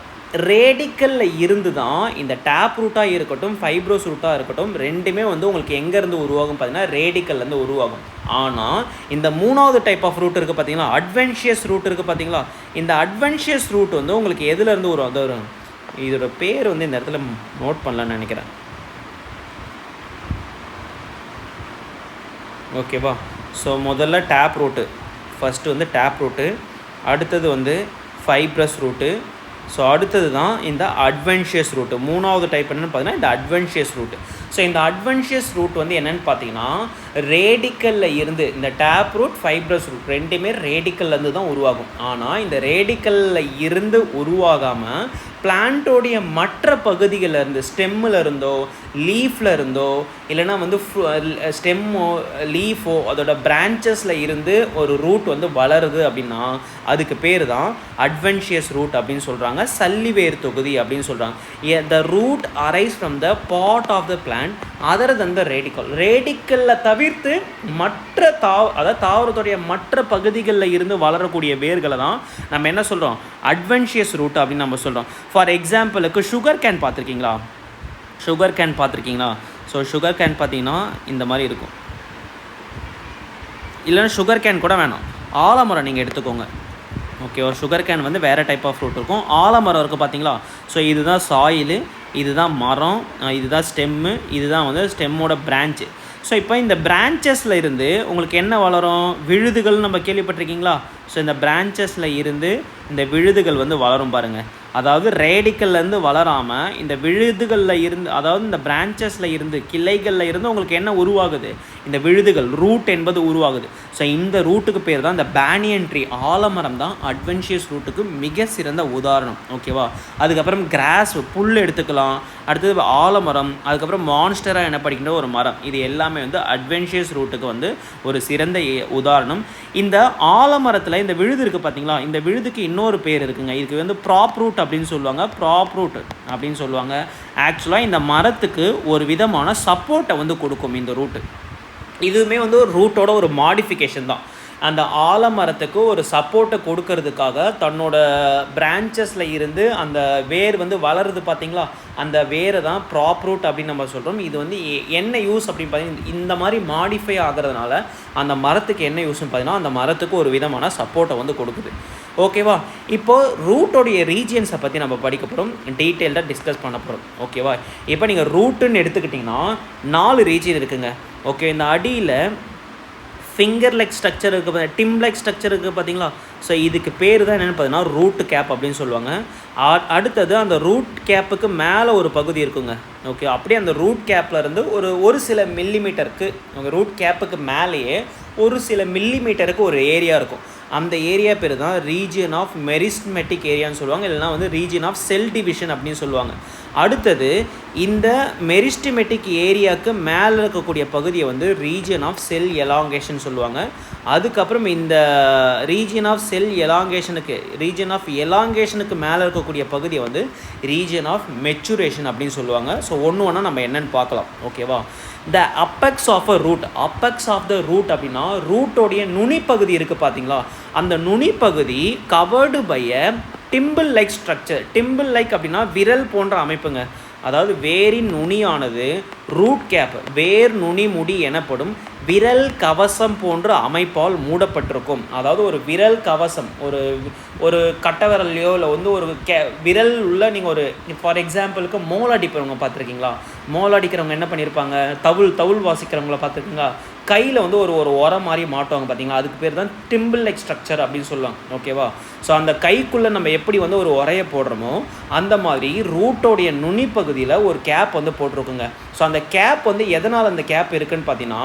ரேடிக்கலில் இருந்து தான் இந்த டேப் ரூட்டாக இருக்கட்டும், ஃபைப்ரோஸ் ரூட்டாக இருக்கட்டும், ரெண்டுமே வந்து உங்களுக்கு எங்கேருந்து உருவாகும் பார்த்தீங்கன்னா ரேடிக்கல்லேருந்து உருவாகும். ஆனால் இந்த மூணாவது டைப் ஆஃப் ரூட் இருக்குது பார்த்தீங்களா, அட்வென்ஷியஸ் ரூட் இருக்குது பார்த்தீங்களா, இந்த அட்வென்ஷியஸ் ரூட் வந்து உங்களுக்கு எதுலேருந்து உருவாகும்? இதோட பேர் வந்து இந்த இடத்துல நோட் பண்ணலான்னு நினைக்கிறேன். ஓகேவா, ஸோ முதல்ல டேப் ரூட்டு, ஃபஸ்ட்டு வந்து டேப் ரூட்டு, அடுத்தது வந்து ஃபைப்ரஸ் ரூட்டு, ஸோ அடுத்தது தான் இந்த அட்வென்ஷியஸ் ரூட்டு. மூணாவது டைப் என்னென்னு பார்த்தீங்கன்னா இந்த அட்வென்ஷியஸ் ரூட்டு. ஸோ இந்த அட்வென்ஷியஸ் ரூட் வந்து என்னென்னு பார்த்தீங்கன்னா ரேடிக்கலில் இருந்து இந்த டேப் ரூட், ஃபைப்ரஸ் ரூட் ரெண்டுமே ரேடிக்கல்லேருந்து தான் உருவாகும். ஆனால் இந்த ரேடிக்கலில் இருந்து உருவாகாமல் பிளான்ட்டோடைய மற்ற பகுதிகளில் இருந்து, ஸ்டெம்மில் இருந்தோ லீஃபில் இருந்தோ இல்லைனா வந்து ஸ்டெம்மோ லீஃபோ அதோட பிரான்ச்சஸில் இருந்து ஒரு ரூட் வந்து வளருது அப்படின்னா அதுக்கு பேர் தான் அட்வென்ஷியஸ் ரூட் அப்படின்னு சொல்கிறாங்க. சல்லிவேர் தொகுதி அப்படின்னு சொல்கிறாங்க. The root arise from the part of the plant other than the radical. ரேடிக்கலில் தவிர்த்து மற்ற அதாவது தாவரத்துடைய மற்ற பகுதிகளில் இருந்து வளரக்கூடிய வேர்களை தான் நம்ம என்ன சொல்கிறோம், அட்வென்ஷியஸ் ரூட் அப்படின்னு நம்ம சொல்கிறோம். ஃபார் எக்ஸாம்பிளுக்கு சுகர் கேன் பார்த்துருக்கீங்களா? சுகர் கேன் பார்த்துருக்கீங்களா? ஸோ சுகர் கேன் பார்த்தீங்கன்னா இந்த மாதிரி இருக்கும். இல்லைன்னா சுகர் கேன் கூட வேணாம், ஆலமரம் நீங்கள் எடுத்துக்கோங்க. ஓகே, ஒரு சுகர் கேன் வந்து வேறு டைப் ஆஃப் ஃப்ரூட் இருக்கும். ஆலமரம் இருக்குது பார்த்தீங்களா? ஸோ இதுதான் சாயிலு, இதுதான் மரம், இதுதான் ஸ்டெம்மு, இதுதான் வந்து ஸ்டெம்மோட பிரான்ச்சு. ஸோ இப்போ இந்த பிரான்ச்சஸில் இருந்து உங்களுக்கு என்ன வளரும்? விழுதுகள் நம்ம கேள்விப்பட்டிருக்கீங்களா? ஸோ இந்த பிரான்ச்சஸில் இருந்து இந்த விழுதுகள் வந்து வளரும் பாருங்கள். அதாவது ரேடிக்கல்லேருந்து வளராமல் இந்த விழுதுகளில் இருந்து, அதாவது இந்த பிரான்ச்சஸில் இருந்து கிளைகளில் இருந்து உங்களுக்கு என்ன உருவாகுது? இந்த விழுதுகள், ரூட் என்பது உருவாகுது. ஸோ இந்த ரூட்டுக்கு பேர் தான் இந்த பேனியன் ட்ரீ. ஆலமரம் தான் அட்வென்ஷியஸ் ரூட்டுக்கு மிக சிறந்த உதாரணம். ஓகேவா, அதுக்கப்புறம் கிராஸ், புல் எடுத்துக்கலாம். அடுத்தது ஆலமரம், அதுக்கப்புறம் மான்ஸ்டராக என்ன படிக்கின்ற ஒரு மரம். இது எல்லாமே வந்து அட்வென்ஷியஸ் ரூட்டுக்கு வந்து ஒரு சிறந்த உதாரணம். இந்த ஆலமரத்தில் இந்த விழுது இருக்குது பார்த்தீங்களா, இந்த விழுதுக்கு இன்னொரு பேர் இருக்குங்க. இதுக்கு வந்து ப்ராப் ரூட் அப்படின்னு சொல்லுவாங்க. ப்ராப் ரூட் அப்படின்னு சொல்லுவாங்க. ஆக்சுவலாக இந்த மரத்துக்கு ஒரு விதமான சப்போர்ட்டை வந்து கொடுக்கும் இந்த ரூட்டு. இதுவுமே வந்து ஒரு ரூட்டோட ஒரு மாடிஃபிகேஷன் தான். அந்த ஆலமரத்துக்கு ஒரு சப்போர்ட்டை கொடுக்கறதுக்காக தன்னோட பிரான்ச்சஸில் இருந்து அந்த வேர் வந்து வளருது பார்த்தீங்களா, அந்த வேரை தான் ப்ராப் ரூட் அப்படின்னு நம்ம சொல்கிறோம். இது வந்து என்ன யூஸ் அப்படின்னு பார்த்தீங்கன்னா இந்த மாதிரி மாடிஃபை ஆகிறதுனால அந்த மரத்துக்கு என்ன யூஸ்ன்னு பார்த்தீங்கன்னா அந்த மரத்துக்கு ஒரு விதமான சப்போர்ட்டை வந்து கொடுக்குது. ஓகேவா, இப்போது ரூட்டோடைய ரீஜியன்ஸை பற்றி நம்ம படிக்க போகிறோம், டீட்டெயில்டாக டிஸ்கஸ் பண்ண போகிறோம். ஓகேவா, இப்போ நீங்கள் ரூட்டுன்னு எடுத்துக்கிட்டிங்கன்னா 4 ரீஜியன் இருக்குங்க. ஓகே, இந்த அடியில் ஃபிங்கர் லைக் ஸ்ட்ரக்சர் இருக்குது, டிம் லைக் ஸ்ட்ரக்சர் இருக்குது பார்த்தீங்களா. ஸோ இதுக்கு பேர் தான் என்னென்னு பார்த்தீங்கன்னா ரூட் கேப் அப்படின்னு சொல்லுவாங்க. அடுத்தது அந்த ரூட் கேப்புக்கு மேலே ஒரு பகுதி இருக்குங்க. ஓகே, அப்படியே அந்த ரூட் கேப்பில் இருந்து ஒரு சில மில்லிமீட்டருக்கு, ரூட் கேப்புக்கு மேலேயே ஒரு சில மில்லிமீட்டருக்கு ஒரு ஏரியா இருக்கும். அந்த ஏரியா பேர் தான் ரீஜியன் ஆஃப் மெரிஸ்டமெட்டிக் ஏரியான்னு சொல்லுவாங்க, இல்லைனா வந்து ரீஜியன் ஆஃப் செல் டிவிஷன் அப்படின்னு சொல்லுவாங்க. அடுத்தது இந்த மெரிஸ்டமெட்டிக் ஏரியாவுக்கு மேலே இருக்கக்கூடிய பகுதியை வந்து ரீஜியன் ஆஃப் செல் எலாங்கேஷன் சொல்லுவாங்க. அதுக்கப்புறம் இந்த ரீஜியன் ஆஃப் செல் எலாங்கேஷனுக்கு மேலே இருக்கக்கூடிய பகுதியை வந்து ரீஜியன் ஆஃப் மெச்சுரேஷன் அப்படின்னு சொல்லுவாங்க. ஸோ ஒன்று நம்ம என்னென்னு பார்க்கலாம். ஓகேவா, the apex of a root, apex of the root அப்படின்னா ரூட்டோடைய நுனிப்பகுதி இருக்குது பார்த்தீங்களா, அந்த நுனிப்பகுதி covered by a thimble like structure. Thimble like அப்படின்னா விரல் போன்ற அமைப்புங்க. அதாவது வேரின் நுனியானது ரூட் கேப், வேர் நுனி முடி எனப்படும் விரல் கவசம் போன்ற அமைப்பால் மூடப்பட்டிருக்கும். அதாவது ஒரு விரல் கவசம், ஒரு கட்டவிரல்லையோ இல்லை வந்து ஒரு விரல் உள்ள நீங்கள் ஒரு ஃபார் எக்ஸாம்பிளுக்கு மோல் அடிப்பவங்க பார்த்துருக்கீங்களா? மோல் அடிக்கிறவங்க என்ன பண்ணியிருப்பாங்க, தவுள் வாசிக்கிறவங்கள பார்த்துருக்கீங்களா? கையில் வந்து ஒரு உரம் மாதிரி மாட்டுவாங்க பார்த்தீங்களா, அதுக்கு பேர் தான் டிம்பிள் லைக் ஸ்ட்ரக்சர் அப்படின்னு சொல்லுவாங்க. ஓகேவா, ஸோ அந்த கைக்குள்ளே நம்ம எப்படி வந்து ஒரு உரையை போடுறோமோ அந்த மாதிரி ரூட்டோடைய நுனி பகுதியில் ஒரு கேப் வந்து போட்டிருக்குங்க. ஸோ அந்த கேப் வந்து எதனால் அந்த கேப் இருக்குதுன்னு பார்த்தீங்கன்னா,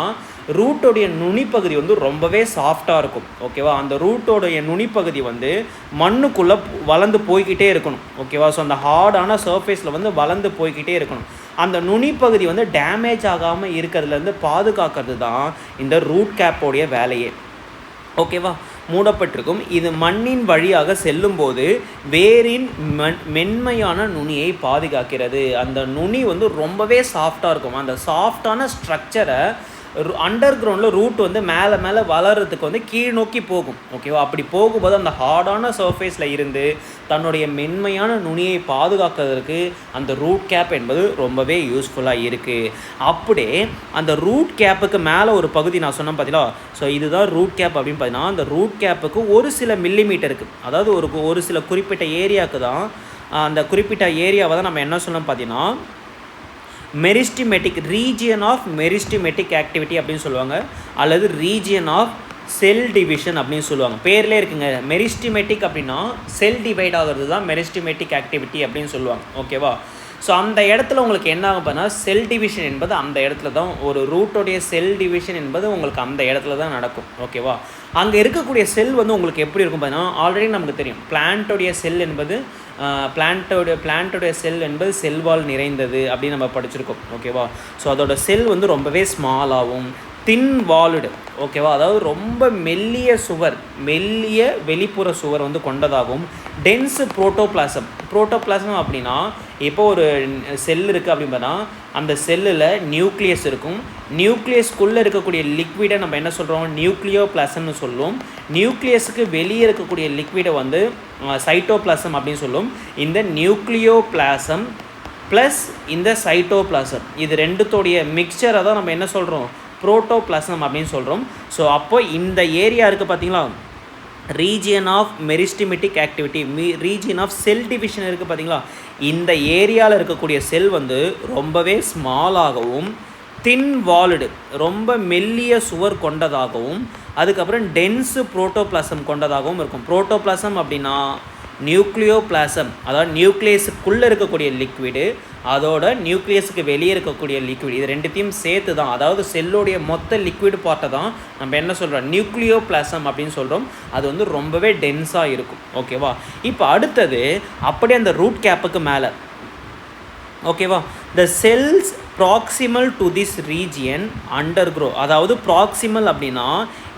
ரூட்டோடைய நுனிப்பகுதி வந்து ரொம்பவே சாஃப்டாக இருக்கும். ஓகேவா? அந்த ரூட்டோடைய நுனிப்பகுதி வந்து மண்ணுக்குள்ளே வளர்ந்து போய்கிட்டே இருக்கணும். ஓகேவா? ஸோ அந்த ஹார்டான சர்ஃபேஸில் வந்து வளர்ந்து போய்கிட்டே இருக்கணும். அந்த நுனிப்பகுதி வந்து டேமேஜ் ஆகாமல் இருக்கிறதுலேருந்து பாதுகாக்கிறது தான் இந்த ரூட் கேப்போடைய வேலையே. ஓகேவா? மூடப்பட்டிருக்கும். இது மண்ணின் வழியாக செல்லும்போது வேரின் மென்மையான நுனியை பாதுகாக்கிறது. அந்த நுனி வந்து ரொம்பவே சாஃப்டாக இருக்கும். அந்த சாஃப்டான ஸ்ட்ரக்சரை அண்டர் கிரவுண்டில் ரூட் வந்து மேலே மேலே வளர்கிறதுக்கு வந்து கீழ் நோக்கி போகும். ஓகேவா? அப்படி போகும்போது அந்த ஹார்டான சர்ஃபேஸில் இருந்து தன்னுடைய மென்மையான நுனியை பாதுகாக்கிறதுக்கு அந்த ரூட் கேப் என்பது ரொம்பவே யூஸ்ஃபுல்லாக இருக்குது. அப்படியே அந்த ரூட் கேப்புக்கு மேலே ஒரு பகுதி நான் சொன்னேன் பார்த்தீங்களா? ஸோ இதுதான் ரூட் கேப் அப்படின்னு பார்த்தீங்கன்னா, அந்த ரூட் கேப்புக்கு ஒரு சில மில்லிமீட்டருக்கு, அதாவது ஒரு சில குறிப்பிட்ட ஏரியாவுக்கு தான், அந்த குறிப்பிட்ட ஏரியாவை தான் நம்ம என்ன சொன்னோம் பார்த்தீங்கன்னா மெரிஸ்டிமெட்டிக் ரீஜியன் ஆஃப் மெரிஸ்டிமெட்டிக் ஆக்டிவிட்டி அப்படின்னு சொல்லுவாங்க, அல்லது ரீஜியன் ஆஃப் செல் டிவிஷன் அப்படின்னு சொல்லுவாங்க. பேர்லேயே இருக்குங்க. மெரிஸ்டிமெட்டிக் அப்படின்னா செல் டிவைட் ஆகிறது தான் மெரிஸ்டிமெட்டிக் ஆக்டிவிட்டி அப்படின்னு சொல்லுவாங்க. ஓகேவா? ஸோ அந்த இடத்துல உங்களுக்கு என்ன ஆகும் பார்த்தீங்கன்னா, செல் டிவிஷன் என்பது அந்த இடத்துல தான், ஒரு ரூட்டோடைய செல் டிவிஷன் என்பது உங்களுக்கு அந்த இடத்துல தான் நடக்கும். ஓகேவா? அங்கே இருக்கக்கூடிய செல் வந்து உங்களுக்கு எப்படி இருக்கும் பார்த்தீங்கன்னா, ஆல்ரெடி நமக்கு தெரியும் பிளான்ட்டோடைய செல் என்பது பிளான்ட்டோடைய செல் என்பது செல்வால் நிறைந்தது அப்படின்னு நம்ம படிச்சிருக்கோம். ஓகேவா? ஸோ அதோட செல் வந்து ரொம்பவே ஸ்மாலாகவும் தின் வால்டு, ஓகேவா, அதாவது ரொம்ப மெல்லிய சுவர், மெல்லிய வெளிப்புற சுவர் வந்து கொண்டதாகவும் டென்ஸு புரோட்டோபிளாசம் அப்படின்னா இப்போ ஒரு செல் இருக்குது அப்படின்னு பார்த்தா அந்த செல்லில் நியூக்ளியஸ் இருக்கும். நியூக்ளியஸ்க்குள்ளே இருக்கக்கூடிய லிக்விடை நம்ம என்ன சொல்கிறோம்? நியூக்ளியோபிளாசம்னு சொல்லுவோம். நியூக்ளியஸுக்கு வெளியே இருக்கக்கூடிய லிக்விடை வந்து சைட்டோபிளாசம் அப்படின்னு சொல்லுவோம். இந்த நியூக்ளியோபிளாசம் ப்ளஸ் இந்த சைட்டோபிளாசம் இது ரெண்டுத்தோடைய மிக்சரை தான் நம்ம என்ன சொல்கிறோம்? புரோட்டோபிளாசம் அப்படின்னு சொல்கிறோம். ஸோ அப்போ இந்த ஏரியா இருக்குது பார்த்தீங்களா, region of meristematic activity, region of cell division இருக்குது பார்த்தீங்களா, இந்த ஏரியாவில் இருக்கக்கூடிய செல் வந்து ரொம்பவே ஸ்மாலாகவும் தின் வால்டு, ரொம்ப மெல்லிய சுவர் கொண்டதாகவும் அதுக்கப்புறம் டென்ஸு புரோட்டோபிளாசம் கொண்டதாகவும் இருக்கும். புரோட்டோபிளாசம் அப்படின்னா நியூக்ளியோபிளாசம், அதாவது நியூக்ளியஸுக்குள்ளே இருக்கக்கூடிய லிக்விடு, அதோட நியூக்ளியஸுக்கு வெளியே இருக்கக்கூடிய லிக்விட், இது ரெண்டுத்தையும் சேர்த்து தான், அதாவது செல்லுடைய மொத்த லிக்விட் பார்ட்டை தான் நம்ம என்ன சொல்கிறோம்? நியூக்ளியோபிளாசம் அப்படின்னு சொல்கிறோம். அது வந்து ரொம்பவே டென்ஸாக இருக்கும். ஓகேவா? இப்போ அடுத்தது அப்படியே அந்த ரூட் கேப்புக்கு மேலே, ஓகேவா, the cells proximal to this region undergo, அதாவது ப்ராக்சிமல் அப்படின்னா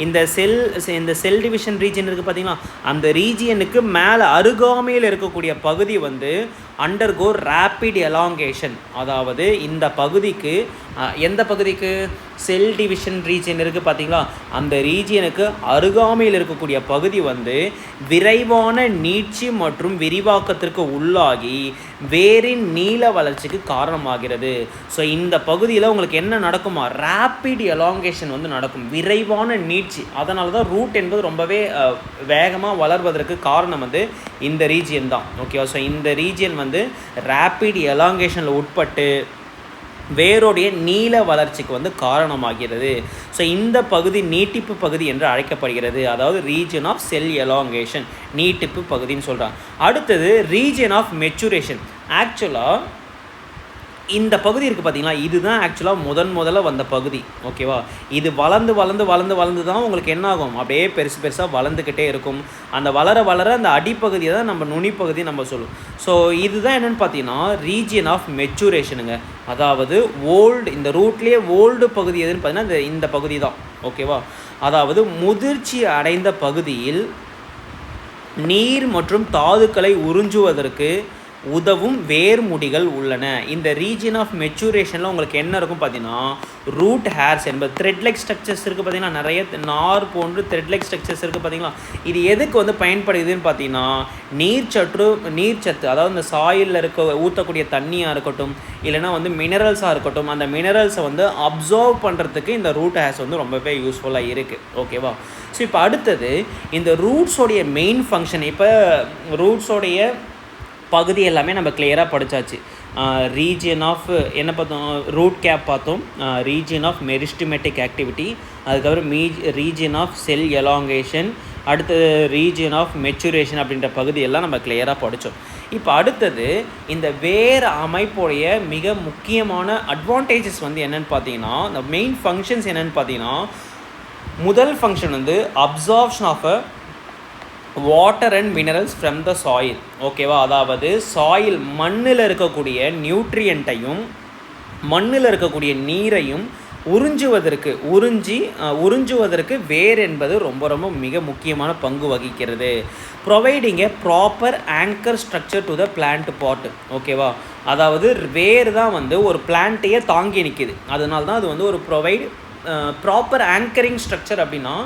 இந்த செல் டிவிஷன் ரீஜியன் இருக்குது பார்த்தீங்களா, அந்த ரீஜியனுக்கு மேலே அருகாமையில் இருக்கக்கூடிய பகுதி வந்து அண்டர்கோ ரேப்பிட் எலாங்கேஷன், அதாவது இந்த பகுதிக்கு, எந்த பகுதிக்கு? செல் டிவிஷன் ரீஜியன் இருக்குது பார்த்தீங்களா, அந்த ரீஜியனுக்கு அருகாமையில் இருக்கக்கூடிய பகுதி வந்து விரைவான நீட்சி மற்றும் விரிவாக்கத்திற்கு உள்ளாகி வேரின் நீள வளர்ச்சிக்கு காரணமாகிறது. ஸோ இந்த பகுதியில் உங்களுக்கு என்ன நடக்குமா? ரேப்பிட் எலாங்கேஷன் வந்து நடக்கும், விரைவான நீட்சி. அதனால தான் ரூட் என்பது ரொம்பவே வேகமாக வளர்வதற்கு காரணம் வந்து இந்த ரீஜியன் தான். ஓகேவா? ஸோ இந்த ரீஜியன் வந்து ரேப்பிட் எலாங்கேஷனில் உட்பட்டு வேரோடைய நீள வளர்ச்சிக்கு வந்து காரணமாகிறது. ஸோ இந்த பகுதி நீட்டிப்பு பகுதி என்று அழைக்கப்படுகிறது. அதாவது ரீஜன் ஆஃப் செல் எலாங்கேஷன், நீட்டிப்பு பகுதின்னு சொல்கிறாங்க. அடுத்தது ரீஜன் ஆஃப் மெச்சுரேஷன். ஆக்சுவலாக இந்த பகுதி இருக்குது பார்த்தீங்களா, இதுதான் ஆக்சுவலாக முதல்ல வந்த பகுதி. ஓகேவா? இது வளர்ந்து தான் உங்களுக்கு என்ன ஆகும்? அப்படியே பெருசாக வளர்ந்துக்கிட்டே இருக்கும். அந்த வளர அந்த அடிப்பகுதியை தான் நம்ம நுனிப்பகுதி நம்ம சொல்லுவோம். ஸோ இதுதான் என்னென்னு பார்த்தீங்கன்னா ரீஜியன் ஆஃப் மெச்சுரேஷனுங்க. அதாவது இந்த ரூட்லேயே ஓல்டு பகுதி எதுன்னு பார்த்தீங்கன்னா இந்த பகுதி தான். ஓகேவா? அதாவது முதிர்ச்சி அடைந்த பகுதியில் நீர் மற்றும் தாதுக்களை உறிஞ்சுவதற்கு உதவும் வேர்முடிகள் உள்ளன. இந்த ரீஜியன் ஆஃப் மெச்சுரேஷனில் உங்களுக்கு என்ன இருக்கும் பார்த்தீங்கன்னா ரூட் ஹேர்ஸ் என்பது த்ரெட் லைக் ஸ்ட்ரக்சர்ஸ் இருக்குது பார்த்தீங்கன்னா, நிறைய நார் போன்று த்ரெட் லைக் ஸ்ட்ரக்சர்ஸ் இருக்குது பார்த்தீங்களா. இது எதுக்கு வந்து பயன்படுதுன்னு பார்த்தீங்கன்னா நீர்ச்சத்து, அதாவது இந்த சாயிலில் ஊற்றக்கூடிய தண்ணியாக இருக்கட்டும், இல்லைனா வந்து மினரல்ஸாக இருக்கட்டும், அந்த மினரல்ஸை வந்து அப்சர்வ் பண்ணுறதுக்கு இந்த ரூட் ஹேர்ஸ் வந்து ரொம்பவே யூஸ்ஃபுல்லாக இருக்குது. ஓகேவா? ஸோ இப்போ அடுத்தது இந்த ரூட்ஸோடைய மெயின் ஃபங்க்ஷன். இப்போ ரூட்ஸோடைய பகுதி எல்லாமே நம்ம கிளியராக படித்தாச்சு. ரீஜியன் ஆஃப் என்ன பார்த்தோம்? ரூட் கேப் பார்த்தோம். ரீஜியன் ஆஃப் மெரிஸ்டிமெட்டிக் ஆக்டிவிட்டி, அதுக்கப்புறம் ரீஜியன் ஆஃப் செல் எலாங்கேஷன், அடுத்தது ரீஜியன் ஆஃப் மெச்சுரேஷன் அப்படின்ற பகுதியெல்லாம் நம்ம கிளியராக படித்தோம். இப்போ அடுத்தது இந்த வேர் அமைப்புடைய மிக முக்கியமான அட்வான்டேஜஸ் வந்து என்னென்னு பார்த்தீங்கன்னா, இந்த மெயின் ஃபங்க்ஷன்ஸ் என்னென்னு பார்த்தீங்கன்னா, முதல் ஃபங்க்ஷன் வந்து absorption of a water and minerals from the soil. ஓகேவா, அதாவது சாயில் மண்ணில் இருக்கக்கூடிய நியூட்ரியண்ட்டையும் மண்ணில் இருக்கக்கூடிய நீரையும் உறிஞ்சுவதற்கு வேர் என்பது ரொம்ப ரொம்ப மிக முக்கியமான பங்கு வகிக்கிறது. Providing a proper anchor structure to the plant part. ஓகேவா, அதாவது வேர் தான் வந்து ஒரு பிளான்ட்டையே தாங்கி நிற்கிது. அதனால தான் அது வந்து ஒரு ப்ராப்பர் ஆங்கரிங் ஸ்ட்ரக்சர். அப்படின்னா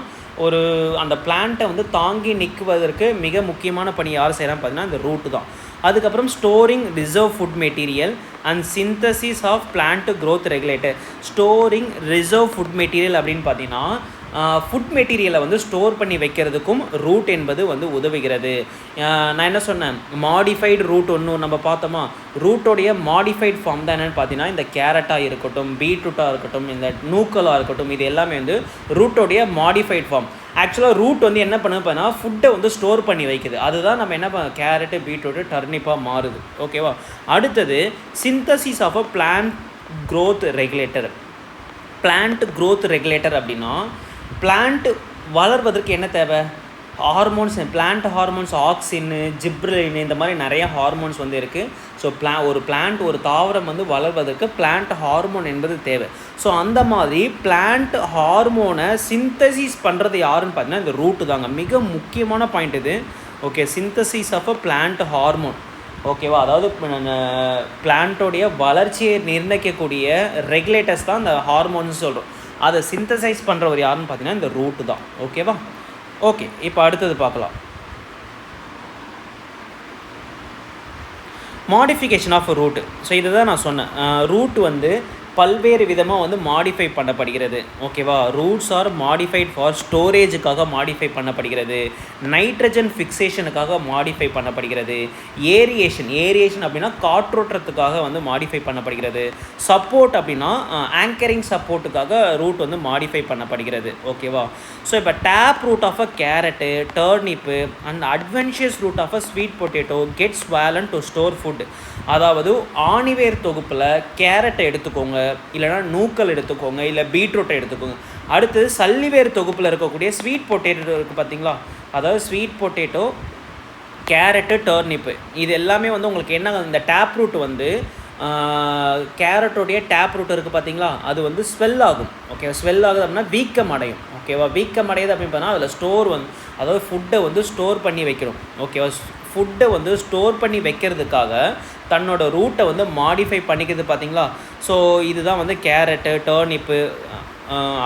ஒரு அந்த பிளான்ட்டை வந்து தாங்கி நிற்குவதற்கு மிக முக்கியமான பணி யார் செய்கிறான்னு பார்த்தீங்கன்னா இந்த ரூட்டு தான். அதுக்கப்புறம் storing reserve food material and synthesis of plant growth regulator. Storing reserve food material அப்படின்னு பார்த்தீங்கன்னா ஃபுட் மெட்டீரியலை வந்து ஸ்டோர் பண்ணி வைக்கிறதுக்கும் ரூட் என்பது வந்து உதவுகிறது. நான் என்ன சொன்னேன், மாடிஃபைடு ரூட் ஒன்று நம்ம பார்த்தோமா. ரூட்டோடைய மாடிஃபைட் ஃபார்ம் தான் என்னென்னு பார்த்தீங்கன்னா இந்த கேரட்டாக இருக்கட்டும், பீட்ரூட்டாக இருக்கட்டும், இந்த நூக்கலாக இருக்கட்டும், இது எல்லாமே வந்து ரூட்டோடைய மாடிஃபைட் ஃபார்ம். ஆக்சுவலாக ரூட் வந்து என்ன பண்ணுது பார்த்தீங்கன்னா ஃபுட்டை வந்து ஸ்டோர் பண்ணி வைக்குது. அதுதான் நம்ம என்ன கேரட்டு, பீட்ரூட்டு, டர்னிப்பாக மாறுது. ஓகேவா, அடுத்தது synthesis of a plant growth regulator. Plant growth regulator அப்படின்னா பிளான்ட் வளர்வதற்கு என்ன தேவை? ஹார்மோன்ஸ், பிளான்ட் ஹார்மோன்ஸ், ஆக்சின்னு, ஜிப்ரலின், இந்த மாதிரி நிறைய ஹார்மோன்ஸ் வந்து இருக்குது. ஸோ ஒரு பிளான்ட், ஒரு தாவரம் வந்து வளர்வதற்கு பிளான்ட் ஹார்மோன் என்பது தேவை. ஸோ அந்த மாதிரி பிளான்ட் ஹார்மோனை சிந்தசிஸ் பண்ணுறது யாருன்னு பார்த்தீங்கன்னா இந்த ரூட்டு தாங்க. மிக முக்கியமான பாயிண்ட் இது. Okay, synthesis of a plant hormone. ஓகேவா, அதாவது பிளான்ட்டோடைய வளர்ச்சியை நிர்ணயிக்கக்கூடிய ரெகுலேட்டர்ஸ் தான் இந்த ஹார்மோன்ஸ் சொல்கிறோம். அதை சிந்தசைஸ் பண்ணுறவர் யாருன்னு பார்த்தீங்கன்னா இந்த ரூட்டு தான். ஓகேவா, ஓகே, இப்போ அடுத்தது பார்க்கலாம். Modification of root. ஸோ இதை தான் நான் சொன்னேன். ரூட் வந்து பல்வேறு விதமாக வந்து மாடிஃபை பண்ணப்படுகிறது. ஓகேவா, ரூட்ஸ் ஆர் மாடிஃபைட் ஃபார் ஸ்டோரேஜுக்காக மாடிஃபை பண்ணப்படுகிறது, நைட்ரஜன் ஃபிக்சேஷனுக்காக மாடிஃபை பண்ணப்படுகிறது, ஏரியேஷன் அப்படின்னா காற்றோட்டத்துக்காக வந்து மாடிஃபை பண்ணப்படுகிறது, சப்போர்ட் அப்படின்னா ஆங்கரிங் சப்போர்ட்டுக்காக ரூட் வந்து மாடிஃபை பண்ணப்படுகிறது. ஓகேவா, ஸோ இப்போ tap root of a carrot, turnip and adventitious root of a sweet potato gets swollen to store food. அதாவது ஆணிவேர் தொகுப்பில் கேரட்டை எடுத்துக்கோங்க, இல்லைனா நூக்கல் எடுத்துக்கோங்க, இல்லை பீட்ரூட்டை எடுத்துக்கோங்க. அடுத்து சல்லிவேர் தொகுப்பில் இருக்கக்கூடிய ஸ்வீட் பொட்டேட்டோ இருக்குது பார்த்தீங்களா, அதாவது ஸ்வீட் பொட்டேட்டோ, கேரட்டு, டர்னிப்பு, இது எல்லாமே வந்து உங்களுக்கு என்ன, இந்த டேப் ரூட் வந்து கேரட்டோடைய டேப் ரூட் இருக்குது பார்த்தீங்களா, அது வந்து ஸ்வெல் ஆகும். ஓகே, ஸ்வெல் ஆகுது அப்படின்னா வீக்கம் அடையும். ஓகேவா, வீக்கம் அடையுது அப்படின்னு பார்த்தா அதில் ஸ்டோர் வந்து, அதாவது ஃபுட்டை வந்து ஸ்டோர் பண்ணி வைக்கணும். ஓகேவா, ஃபுட்டை வந்து ஸ்டோர் பண்ணி வைக்கிறதுக்காக தன்னோட ரூட்டை வந்து மாடிஃபை பண்ணிக்கிறது பார்த்தீங்களா. ஸோ இதுதான் வந்து கேரட்டு, டர்னிப்பு,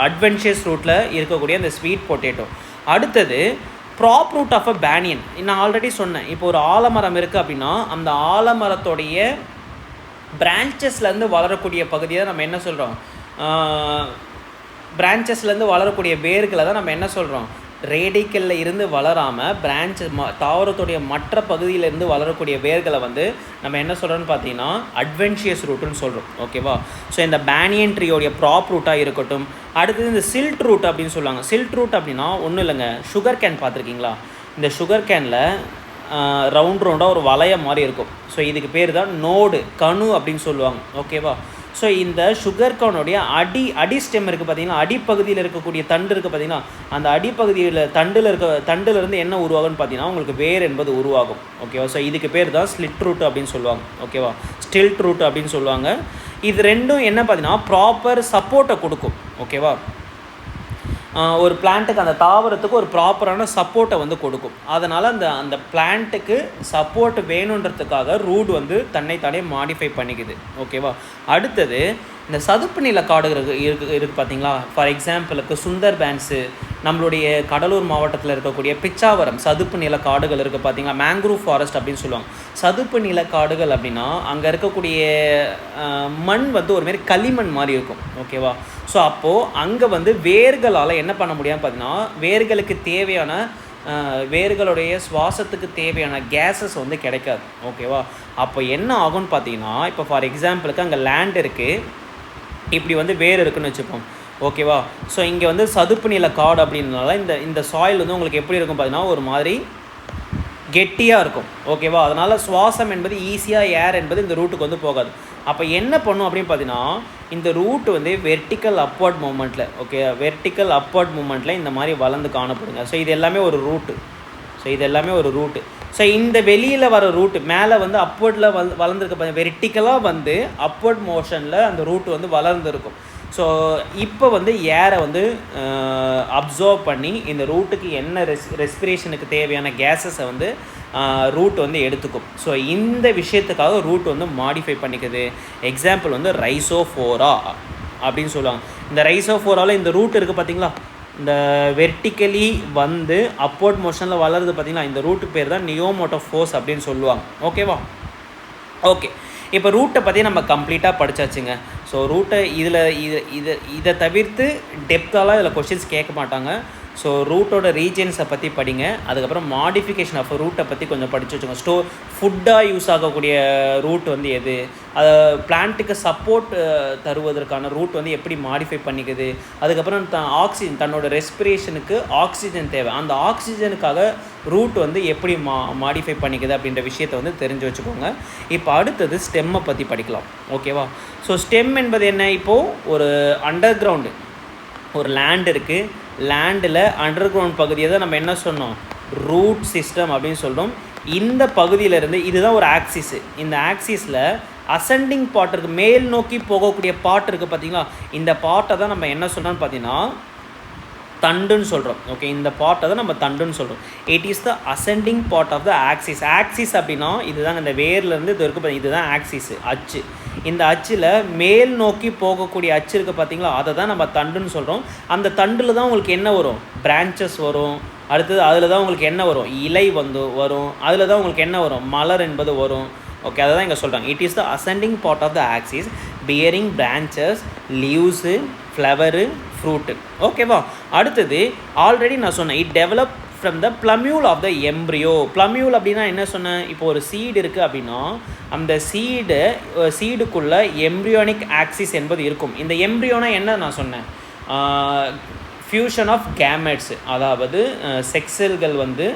அட்வென்ச்சர்ஸ் ரூட்டில் இருக்கக்கூடிய அந்த ஸ்வீட் பொட்டேட்டோ. அடுத்தது prop root of a banyan. நான் ஆல்ரெடி சொன்னேன், இப்போ ஒரு ஆலமரம் இருக்குது அப்படின்னா அந்த ஆலமரத்தோடைய பிரான்ச்சஸ்லேருந்து வளரக்கூடிய பகுதியை நம்ம என்ன சொல்கிறோம், பிரான்ச்சஸ்லேருந்து வளரக்கூடிய வேர்களை தான் நம்ம என்ன சொல்கிறோம், ரேடிக்கலில் இருந்து வளராமல் பிரான்ச் தாவரத்துடைய மற்ற பகுதியிலேருந்து வளரக்கூடிய வேர்களை வந்து நம்ம என்ன சொல்கிறோன்னு பார்த்தீங்கன்னா அட்வென்ச்சியஸ் ரூட்டுன்னு சொல்கிறோம். ஓகேவா, ஸோ இந்த பேனியன் ட்ரீயோடைய ப்ராப் ரூட்டாக இருக்கட்டும். அடுத்தது இந்த சில்ட் ரூட் அப்படின்னு சொல்லுவாங்க. சில்ட் ரூட் அப்படின்னா ஒன்றும் இல்லைங்க, சுகர் கேன் பார்த்துருக்கீங்களா, இந்த சுகர் கேனில் ரவுண்டாக ஒரு வளையம் மாதிரி இருக்கும். ஸோ இதுக்கு பேர் தான் நோடு, கணு அப்படின்னு சொல்லுவாங்க. ஓகேவா, ஸோ இந்த சுகர் கானுடைய அடி ஸ்டெம் இருக்குது பார்த்தீங்கன்னா, அடிப்பகுதியில் இருக்கக்கூடிய தண்டு இருக்குது பார்த்தீங்கன்னா, அந்த அடிப்பகுதியில் தண்டுலேருந்து என்ன உருவாகும்னு பார்த்தீங்கன்னா உங்களுக்கு வேர் என்பது உருவாகும். ஓகேவா, ஸோ இதுக்கு பேர் தான் ஸ்லிட் ரூட் அப்படின்னு சொல்லுவாங்க. ஓகேவா, ஸ்டில்ட் ரூட் அப்படின்னு சொல்லுவாங்க. இது ரெண்டும் என்ன பார்த்தீங்கன்னா ப்ராப்பர் சப்போர்ட்டை கொடுக்கும். ஓகேவா, ஒரு பிளான்ட்டுக்கு, அந்த தாவரத்துக்கு ஒரு ப்ராப்பரான சப்போர்ட்டை வந்து கொடுக்கும். அதனால் அந்த பிளான்ட்டுக்கு சப்போர்ட் வேணுன்றதுக்காக ரூட் வந்து தன்னைத்தானே மாடிஃபை பண்ணிக்குது. ஓகேவா, அடுத்தது இந்த சதுப்பு நில காடுகள் இருக்குது பார்த்தீங்களா. ஃபார் எக்ஸாம்பிளுக்கு சுந்தர் பேன்ஸு, நம்மளுடைய கடலூர் மாவட்டத்தில் இருக்கக்கூடிய பிச்சாவரம் சதுப்பு நில காடுகள் இருக்குது பார்த்தீங்களா, மேங்க்ரூவ் ஃபாரஸ்ட் அப்படின்னு சொல்லுவாங்க. சதுப்பு நில காடுகள் அப்படின்னா அங்கே இருக்கக்கூடிய மண் வந்து ஒரு மாதிரி களிமண் மாதிரி இருக்கும். ஓகேவா, ஸோ அப்போது அங்கே வந்து வேர்களால் என்ன பண்ண முடியாமல் பார்த்தீங்கன்னா வேர்களுக்கு தேவையான வேர்களுடைய சுவாசத்துக்கு தேவையான கேஸஸ் வந்து கிடைக்காது. ஓகேவா, அப்போ என்ன ஆகும்னு பார்த்தீங்கன்னா, இப்போ ஃபார் எக்ஸாம்பிளுக்கு அங்கே லேண்ட் இருக்குது, இப்படி வந்து வேர் இருக்குதுன்னு வச்சுப்போம். ஓகேவா. ஸோ இங்கே வந்து சதுப்பு நில காடு அப்படின்றனால இந்த சாயில் வந்து உங்களுக்கு எப்படி இருக்கும் பார்த்தீங்கன்னா ஒரு மாதிரி கெட்டியாக இருக்கும். ஓகேவா. அதனால் சுவாசம் என்பது ஈஸியாக ஏர் என்பது இந்த ரூட்டுக்கு வந்து போகாது. அப்போ என்ன பண்ணும் அப்படின்னு பார்த்தீங்கன்னா இந்த ரூட் வந்து வெர்டிக்கல் அப்வர்ட் மூமெண்ட்டில், ஓகே, வெர்டிக்கல் அப்வர்ட் மூமெண்ட்டில் இந்த மாதிரி வளர்ந்து காணப்படுங்க. ஸோ இது எல்லாமே ஒரு ரூட்டு. ஸோ இந்த வெளியில் வர ரூட்டு மேலே வந்து அப்வர்டில் வளர்ந்துருக்க பார்த்தீங்கன்னா வெர்டிக்கலாக வந்து அப்வர்ட் மோஷனில் அந்த ரூட் வந்து வளர்ந்துருக்கும். ஸோ இப்போ வந்து ஏரை வந்து அப்சர்வ் பண்ணி இந்த ரூட்டுக்கு என்ன ரெஸ்பிரேஷனுக்கு தேவையான கேஸஸை வந்து ரூட் வந்து எடுத்துக்கும். ஸோ இந்த விஷயத்துக்காக ரூட் வந்து மாடிஃபை பண்ணிக்குது. எக்ஸாம்பிள் வந்து ரைசோஃபோரா அப்படின்னு சொல்லுவாங்க. இந்த ரைசோஃபோராவில் இந்த ரூட் இருக்குது பார்த்தீங்களா, இந்த வெர்டிக்கலி வந்து அப்வர்ட் மோஷனில் வளருது பார்த்தீங்களா, இந்த ரூட்டுக்கு பேர் தான் நியோமோட்டோஃபோர்ஸ் அப்படின்னு சொல்லுவாங்க. ஓகேவா. ஓகே, இப்போ ரூட்டை பற்றி நம்ம கம்ப்ளீட்டாக படித்தாச்சுங்க. ஸோ ரூட்டை இதை தவிர்த்து டெப்த்தாலாம் இதில் கொஷின்ஸ் கேட்க மாட்டாங்க. ஸோ ரூட்டோட ரீஜன்ஸை பற்றி படிங்க. அதுக்கப்புறம் மாடிஃபிகேஷன் ஆஃப் ரூட்டை பற்றி கொஞ்சம் படித்து வச்சுக்கோங்க. ஃபுட்டாக யூஸ் ஆகக்கூடிய ரூட் வந்து எது, அதை பிளான்ட்டுக்கு சப்போர்ட் தருவதற்கான ரூட் வந்து எப்படி மாடிஃபை பண்ணிக்குது, அதுக்கப்புறம் தன்னோட ரெஸ்பிரேஷனுக்கு ஆக்சிஜன் தேவை, அந்த ஆக்சிஜனுக்காக ரூட் வந்து எப்படி மாடிஃபை பண்ணிக்குது அப்படின்ற விஷயத்தை வந்து தெரிஞ்சு வச்சுக்கோங்க. இப்போ அடுத்தது ஸ்டெம்மை பற்றி படிக்கலாம். ஓகேவா. ஸோ ஸ்டெம் என்பது என்ன, இப்போது ஒரு அண்டர் கிரவுண்டு ஒரு லேண்ட் இருக்குது, லேண்டில் அண்டர் கிரவுண்ட் பகுதியை தான் நம்ம என்ன சொன்னோம், ரூட் சிஸ்டம் அப்படின்னு சொல்கிறோம். இந்த பகுதியிலேருந்து இதுதான் ஒரு ஆக்சிஸு. இந்த ஆக்சிஸில் அசெண்டிங் பார்ட் இருக்குது, மேல் நோக்கி போகக்கூடிய பார்ட் இருக்குது பார்த்தீங்களா, இந்த பார்ட்டை தான் நம்ம என்ன சொல்கிறோம்னு பார்த்தீங்கன்னா தண்டுன்னு சொல்கிறோம். ஓகே, இந்த பார்ட்டை தான் நம்ம தண்டுன்னு சொல்கிறோம். It is the ascending part of the axis. Axis அப்படின்னா இதுதாங்க, இந்த வேர்லேருந்து இது இருக்குது, இதுதான் ஆக்சிஸு, அச்சு. இந்த அச்சில் மேல் நோக்கி போகக்கூடிய அச்சு இருக்குது பார்த்தீங்களா, அதை தான் நம்ம தண்டுன்னு சொல்கிறோம். அந்த தண்டில் தான் உங்களுக்கு என்ன வரும், பிரான்ச்சஸ் வரும். அடுத்தது அதில் தான் உங்களுக்கு என்ன வரும், இலை வந்து வரும். அதில் தான் உங்களுக்கு என்ன வரும், மலர் என்பது வரும். ஓகே, அதை தான் இங்கே சொல்கிறாங்க. It is the ascending part of the axis bearing branches, leaves, flower, fruit. ஓகேவா. அடுத்தது ஆல்ரெடி நான் சொன்னேன், it develop from the plumule of the embryo. Plumule அப்படின்னா என்ன சொன்னேன், இப்போ ஒரு சீடு இருக்குது அப்படின்னா அந்த சீடுக்குள்ளே எம்ப்ரியோனிக் ஆக்சிஸ் என்பது இருக்கும். இந்த எம்ப்ரியோனா என்ன நான் சொன்னேன், ஃபியூஷன் ஆஃப் கேமெட்ஸ், அதாவது செக்ஸல்கள் வந்து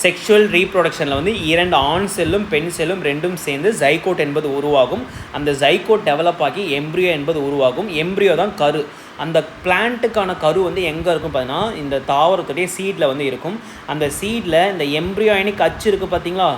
செக்ஷுவல் ரீப்ரொடக்ஷனில் வந்து 2 ஆண் செல்லும் பெண் செல்லும் ரெண்டும் சேர்ந்து ஜைகோட் என்பது உருவாகும். அந்த ஜைகோட் டெவலப் ஆகி எம்ப்ரியோ என்பது உருவாகும். எம்ப்ரியோ தான் கரு. அந்த பிளான்ட்டுக்கான கரு வந்து எங்கே இருக்கும் பார்த்தீங்கன்னா இந்த தாவரத்துடைய சீடில் வந்து இருக்கும். அந்த சீடில் இந்த எம்ப்ரியானிக் அச்சு இருக்குது பார்த்தீங்களா,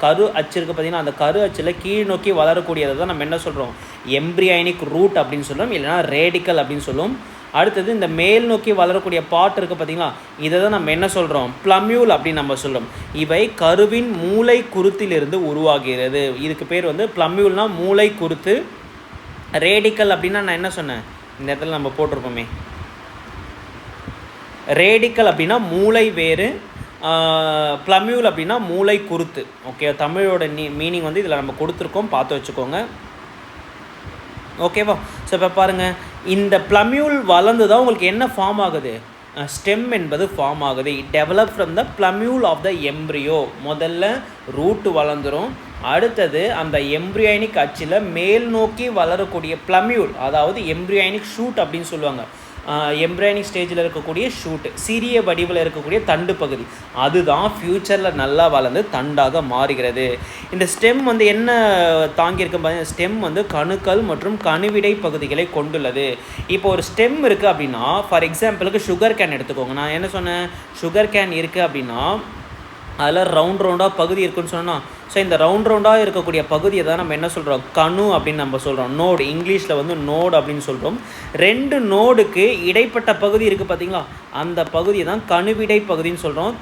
கரு அச்சு இருக்குது பார்த்தீங்கன்னா, அந்த கரு அச்சில் கீழ் நோக்கி வளரக்கூடியதை தான் நம்ம என்ன சொல்கிறோம், எம்ப்ரியானிக் ரூட் அப்படின்னு சொல்கிறோம், இல்லைனா ரேடிக்கல் அப்படின்னு சொல்லுவோம். அடுத்தது இந்த மேல் நோக்கி வளரக்கூடிய பார்ட் இருக்குது பார்த்தீங்களா, இதை தான் நம்ம என்ன சொல்கிறோம், ப்ளமியூல் அப்படின்னு நம்ம சொல்கிறோம். இவை கருவின் மூளை குருத்திலிருந்து உருவாகிறது. இதுக்கு பேர் வந்து ப்ளமியூல்னால் மூளை குருத்து. ரேடிக்கல் அப்படின்னா நான் என்ன சொன்னேன், இந்த இடத்துல நம்ம போட்டிருப்போமே, ரேடிக்கல் அப்படின்னா மூளை வேறு, ப்ளமியூல் அப்படின்னா மூளை குருத்து. ஓகே, தமிழோட மீனிங் வந்து இதில் நம்ம கொடுத்துருக்கோம், பார்த்து வச்சுக்கோங்க. ஓகேவா. ஸோ இப்போ பாருங்கள், இந்த ப்ளமியூல் வளர்ந்து தான் உங்களுக்கு என்ன ஃபார்ம் ஆகுது, ஸ்டெம் என்பது ஃபார்ம் ஆகுது. It develop from the plumule of the embryo. முதல்ல ரூட்டு வளர்ந்துடும். அடுத்தது அந்த எம்ப்ரியானிக் அச்சில் மேல் நோக்கி வளரக்கூடிய ப்ளமியூல், அதாவது எம்ப்ரியானிக் ஷூட் அப்படின்னு சொல்லுவாங்க. எம்ப்ரியானிக் ஸ்டேஜில் இருக்கக்கூடிய ஷூட்டு, சிறிய வடிவில் இருக்கக்கூடிய தண்டு பகுதி, அதுதான் ஃப்யூச்சரில் நல்லா வளர்ந்து தண்டாக மாறுகிறது. இந்த ஸ்டெம் வந்து என்ன தாங்கியிருக்க பார்த்தீங்கன்னா, ஸ்டெம் வந்து கணுக்கள் மற்றும் கணுவிடை பகுதிகளை கொண்டுள்ளது. இப்போ ஒரு ஸ்டெம் இருக்குது அப்படின்னா, ஃபார் எக்ஸாம்பிளுக்கு சுகர் கேன் எடுத்துக்கோங்க. நான் என்ன சொன்னேன், சுகர் கேன் இருக்குது அப்படின்னா அதில் ரவுண்டாக பகுதி இருக்குன்னு சொன்னால், ஸோ இந்த ரவுண்டாக இருக்கக்கூடிய பகுதியை தான் நம்ம என்ன சொல்கிறோம், கணு அப்படின்னு நம்ம சொல்கிறோம். நோடு, இங்கிலீஷில் வந்து நோடு அப்படின்னு சொல்கிறோம். 2 நோடுக்கு இடைப்பட்ட பகுதி இருக்குது பார்த்தீங்களா, அந்த பகுதியை தான் கணுவிடை பகுதின்னு சொல்கிறோம்.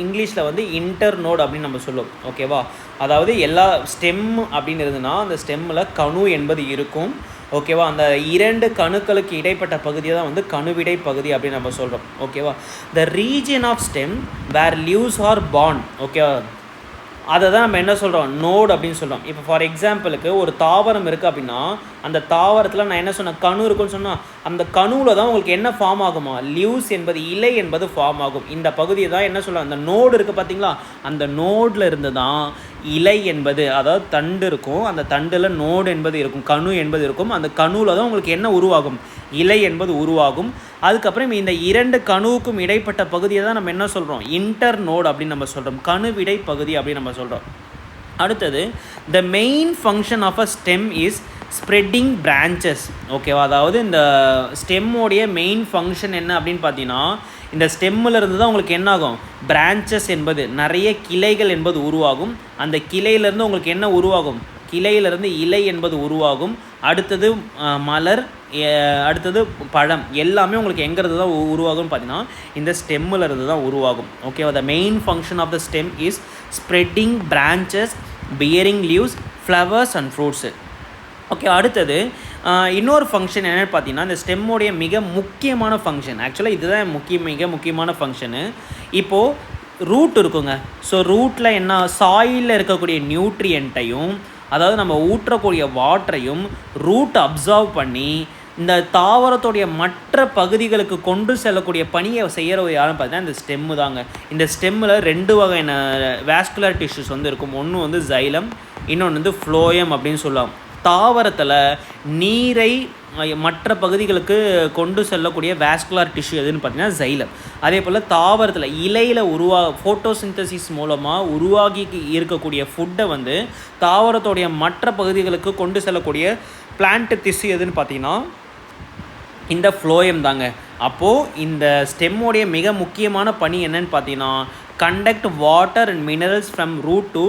இங்கிலீஷில் வந்து இன்டர் நோடு அப்படின்னு நம்ம சொல்லுவோம். ஓகேவா. அதாவது எல்லா ஸ்டெம் அப்படின்னு இருந்ததுன்னா அந்த ஸ்டெம்மில் கணு என்பது இருக்கும். ஓகேவா. அந்த 2 கணுக்களுக்கு இடைப்பட்ட பகுதியை தான் வந்து கணுவிடை பகுதி அப்படின்னு நம்ம சொல்கிறோம். ஓகேவா. The region of stem where leaves are born. ஓகேவா, அதை தான் நம்ம என்ன சொல்கிறோம், நோடு அப்படின்னு சொல்கிறோம். இப்போ ஃபார் எக்ஸாம்பிளுக்கு ஒரு தாவரம் இருக்குது அப்படின்னா அந்த தாவரத்தில் நான் என்ன சொன்னேன், கணு இருக்குன்னு சொன்னால் அந்த கணுவில் தான் உங்களுக்கு என்ன ஃபார்ம் ஆகுமா, லீவ்ஸ் என்பது இலை என்பது ஃபார்ம் ஆகும். இந்த பகுதியை தான் என்ன சொல்கிறோம், அந்த நோடு இருக்குது பார்த்தீங்களா, அந்த நோடில் இருந்து தான் இலை என்பது, அதாவது தண்டு இருக்கும், அந்த தண்டில் நோடு என்பது இருக்கும், கணு என்பது இருக்கும். அந்த கணுவில் தான் உங்களுக்கு என்ன உருவாகும், இலை என்பது உருவாகும். அதுக்கப்புறம் இந்த 2 கணுவுக்கும் இடைப்பட்ட பகுதியை தான் நம்ம என்ன சொல்கிறோம், இன்டர் நோடு அப்படின்னு நம்ம சொல்கிறோம், கணுவிடை பகுதி அப்படின்னு நம்ம சொல்கிறோம். அடுத்தது the main function of a stem is spreading branches. ஓகேவா, அதாவது இந்த ஸ்டெம்மோடைய மெயின் ஃபங்க்ஷன் என்ன அப்படின்னு பார்த்தீங்கன்னா, இந்த ஸ்டெம்மில் இருந்து தான் உங்களுக்கு என்ன ஆகும், பிரான்ச்சஸ் என்பது நிறைய கிளைகள் என்பது உருவாகும். அந்த கிளையிலேருந்து உங்களுக்கு என்ன உருவாகும், கிளையிலிருந்து இலை என்பது உருவாகும். அடுத்தது மலர், அடுத்தது பழம், எல்லாமே உங்களுக்கு எங்கிறது தான் உருவாகும்னு பார்த்தீங்கன்னா இந்த ஸ்டெம்மில் இருந்து தான் உருவாகும். ஓகேவா, the main function of the stem is spreading branches, bearing leaves, flowers and fruits. Okay, அடுத்தது இன்னொரு ஃபங்க்ஷன் என்னென்னு பார்த்தீங்கன்னா, இந்த ஸ்டெம்மோடைய மிக முக்கியமான ஃபங்க்ஷன், ஆக்சுவலாக இதுதான் மிக முக்கியமான ஃபங்க்ஷனு. இப்போது ரூட் இருக்குங்க. ஸோ ரூட்டில் என்ன, சாயிலில் இருக்கக்கூடிய நியூட்ரியண்ட்டையும், அதாவது நம்ம ஊற்றக்கூடிய வாட்டரையும் ரூட் அப்சர்வ் பண்ணி இந்த தாவரத்துடைய மற்ற பகுதிகளுக்கு கொண்டு செல்லக்கூடிய பணியை செய்கிறவர் யாருன்னு பார்த்தீங்கன்னா இந்த ஸ்டெம்மு தாங்க. இந்த ஸ்டெம்மில் 2 வகையான வாஸ்குலர் டிஷ்யூஸ் வந்து இருக்கும். ஒன்று வந்து ஜைலம், இன்னொன்று வந்து ஃப்ளோயம் அப்படின்னு சொல்லலாம். தாவரத்தில் நீரை மற்ற பகுதிகளுக்கு கொண்டு செல்லக்கூடிய வாஸ்குலர் டிஷ்யூ எதுன்னு பார்த்தீங்கன்னா ஜைலம். அதே போல் தாவரத்தில் இலையில் ஃபோட்டோசிந்தசிஸ் மூலமாக உருவாகி இருக்கக்கூடிய ஃபுட்டை வந்து தாவரத்துடைய மற்ற பகுதிகளுக்கு கொண்டு செல்லக்கூடிய பிளான்ட் டிஷ்யூ எதுன்னு பார்த்தீங்கன்னா இந்த ஃப்ளோயம் தாங்க. அப்போது இந்த ஸ்டெம்மோடைய மிக முக்கியமான பணி என்னன்னு பார்த்தீங்கன்னா, conduct water and minerals from root to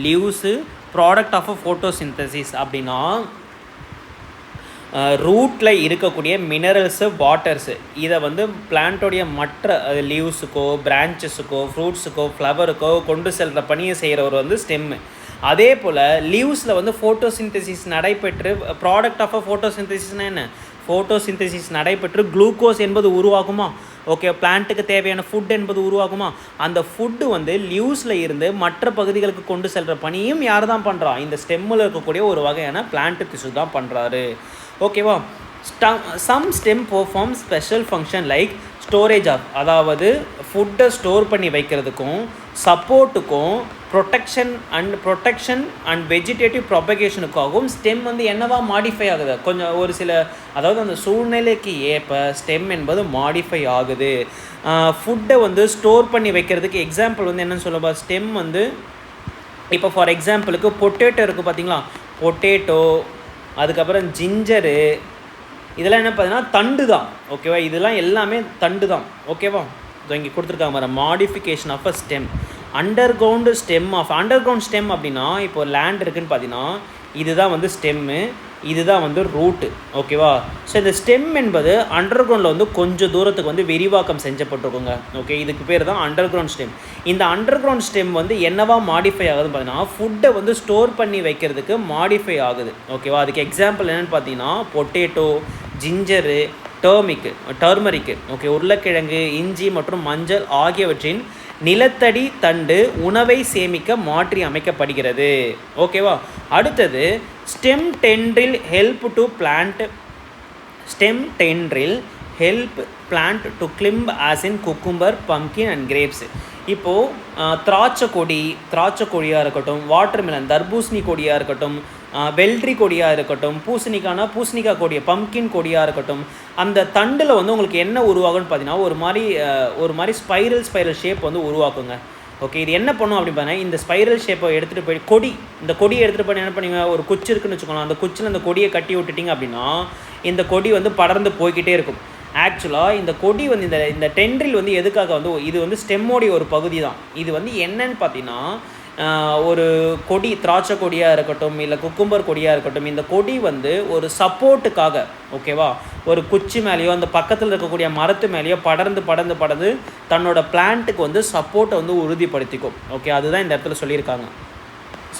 leaves, product of a photosynthesis. அப்படின்னா ரூட்டில் இருக்கக்கூடிய மினரல்ஸு, வாட்டர்ஸு, இதை வந்து பிளான்ட்டோடைய மற்ற லீவ்ஸுக்கோ, பிரான்ச்சஸுக்கோ, ஃப்ரூட்ஸுக்கோ, ஃப்ளவருக்கோ கொண்டு செல்கிற பணியை செய்கிறவர் வந்து ஸ்டெம்மு. அதே போல் லீவ்ஸில் வந்து ஃபோட்டோசிந்தசிஸ் நடைபெற்று, ப்ராடக்ட் ஆஃப் அ ஃபோட்டோசிந்தசிஸ்னால் என்ன, ஃபோட்டோசிந்தசிஸ் நடைபெற்று குளுக்கோஸ் என்பது உருவாகுமா, ஓகே, பிளான்ட்டுக்கு தேவையான ஃபுட் என்பது உருவாகுமா, அந்த ஃபுட்டு வந்து லீவ்ஸில் இருந்து மற்ற பகுதிகளுக்கு கொண்டு செல்கிற பணியும் யார் தான் பண்ணுறா, இந்த ஸ்டெம்மில் இருக்கக்கூடிய ஒரு வகையான பிளான்ட் டிஷ்யூ தான் பண்ணுறாரு. ஓகேவா, some stem perform special function like storage of, அதாவது ஃபுட்டை ஸ்டோர் பண்ணி வைக்கிறதுக்கும், சப்போர்ட்டுக்கும், ப்ரொட்டெக்ஷன் அண்ட் வெஜிடேட்டிவ் ப்ரொபகேஷனுக்காகவும் ஸ்டெம் வந்து என்னவா மாடிஃபை ஆகுது, கொஞ்சம் ஒரு சில, அதாவது அந்த சூழ்நிலைக்கு ஏற்ப ஸ்டெம் என்பது மாடிஃபை ஆகுது. ஃபுட்டை வந்து ஸ்டோர் பண்ணி வைக்கிறதுக்கு எக்ஸாம்பிள் வந்து என்னென்னு சொல்லப்பா, ஸ்டெம் வந்து இப்போ ஃபார் எக்ஸாம்பிளுக்கு பொட்டேட்டோ இருக்குது பார்த்தீங்களா, பொட்டேட்டோ, அதுக்கப்புறம் ஜிஞ்சரு, இதெல்லாம் என்ன பார்த்தீங்கன்னா தண்டு தான். ஓகேவா, இதெல்லாம் எல்லாமே தண்டு தான். ஓகேவா, இங்கே கொடுத்துருக்காங்க பாரு, modification of a stem, underground stem அப்படின்னா இப்போ லேண்ட் இருக்குதுன்னு பார்த்தீங்கன்னா இதுதான் வந்து ஸ்டெம்மு, இதுதான் வந்து ரூட்டு. ஓகேவா, ஸோ இந்த ஸ்டெம் என்பது அண்டர் கிரவுண்டில் வந்து கொஞ்சம் தூரத்துக்கு வந்து விரிவாக்கம் செஞ்சப்பட்டிருக்குங்க. ஓகே, இதுக்கு பேர் தான் அண்டர் கிரவுண்ட் ஸ்டெம். இந்த அண்டர் கிரவுண்ட் ஸ்டெம் வந்து என்னவா மாடிஃபை ஆகுதுன்னு பார்த்தீங்கன்னா ஃபுட்டை வந்து ஸ்டோர் பண்ணி வைக்கிறதுக்கு மாடிஃபை ஆகுது. ஓகேவா, அதுக்கு எக்ஸாம்பிள் என்னென்னு பார்த்தீங்கன்னா பொட்டேட்டோ, ஜிஞ்சரு, டர்மரிக்கு, ஓகே, உருளைக்கிழங்கு, இஞ்சி மற்றும் மஞ்சள் ஆகியவற்றின் நிலத்தடி தண்டு உணவை சேமிக்க மாற்றி அமைக்கப்படுகிறது. ஓகேவா, அடுத்தது stem tendril help plant to climb as in cucumber, pumpkin and grapes. இப்போது திராட்சை கொடியாக இருக்கட்டும், வாட்டர்மெலன் தர்பூசணி கொடியாக இருக்கட்டும், வெள்ளரி கொடியாக இருக்கட்டும், பூசணிக்காய் கொடியை, பம்கின் கொடியாக இருக்கட்டும், அந்த தண்டில் வந்து உங்களுக்கு என்ன உருவாகும்னு பார்த்தீங்கன்னா ஒரு மாதிரி ஸ்பைரல் ஷேப் வந்து உருவாக்குங்க. ஓகே, இது என்ன பண்ணும் அப்படின்னு பார்த்தீங்கன்னா இந்த ஸ்பைரல் ஷேப்பை எடுத்துகிட்டு போய் இந்த கொடியை எடுத்துகிட்டு போய் என்ன பண்ணுவீங்க, ஒரு குச்சி இருக்குன்னு வச்சுக்கோங்க, அந்த குச்சியில் அந்த கொடியை கட்டி விட்டுட்டிங்க அப்படின்னா இந்த கொடி வந்து படர்ந்து போய்கிட்டே இருக்கும். ஆக்சுவலாக இந்த கொடி வந்து இந்த டென்ட்ரில் வந்து எதுக்காக வந்து இது வந்து ஸ்டெம்மோடைய ஒரு பகுதி தான். இது வந்து என்னன்னு பார்த்தீங்கன்னா ஒரு கொடி, திராட்சை கொடியாக இருக்கட்டும், இல்லை குக்கும்பர் கொடியாக இருக்கட்டும், இந்த கொடி வந்து ஒரு சப்போர்ட்டுக்காக, ஓகேவா, ஒரு குச்சி மேலேயோ அந்த பக்கத்தில் இருக்கக்கூடிய மரத்து மேலேயோ படர்ந்து தன்னோட பிளான்ட்டுக்கு வந்து சப்போர்ட்டை வந்து உறுதிப்படுத்திக்கும். ஓகே, அதுதான் இந்த இடத்துல சொல்லியிருக்காங்க,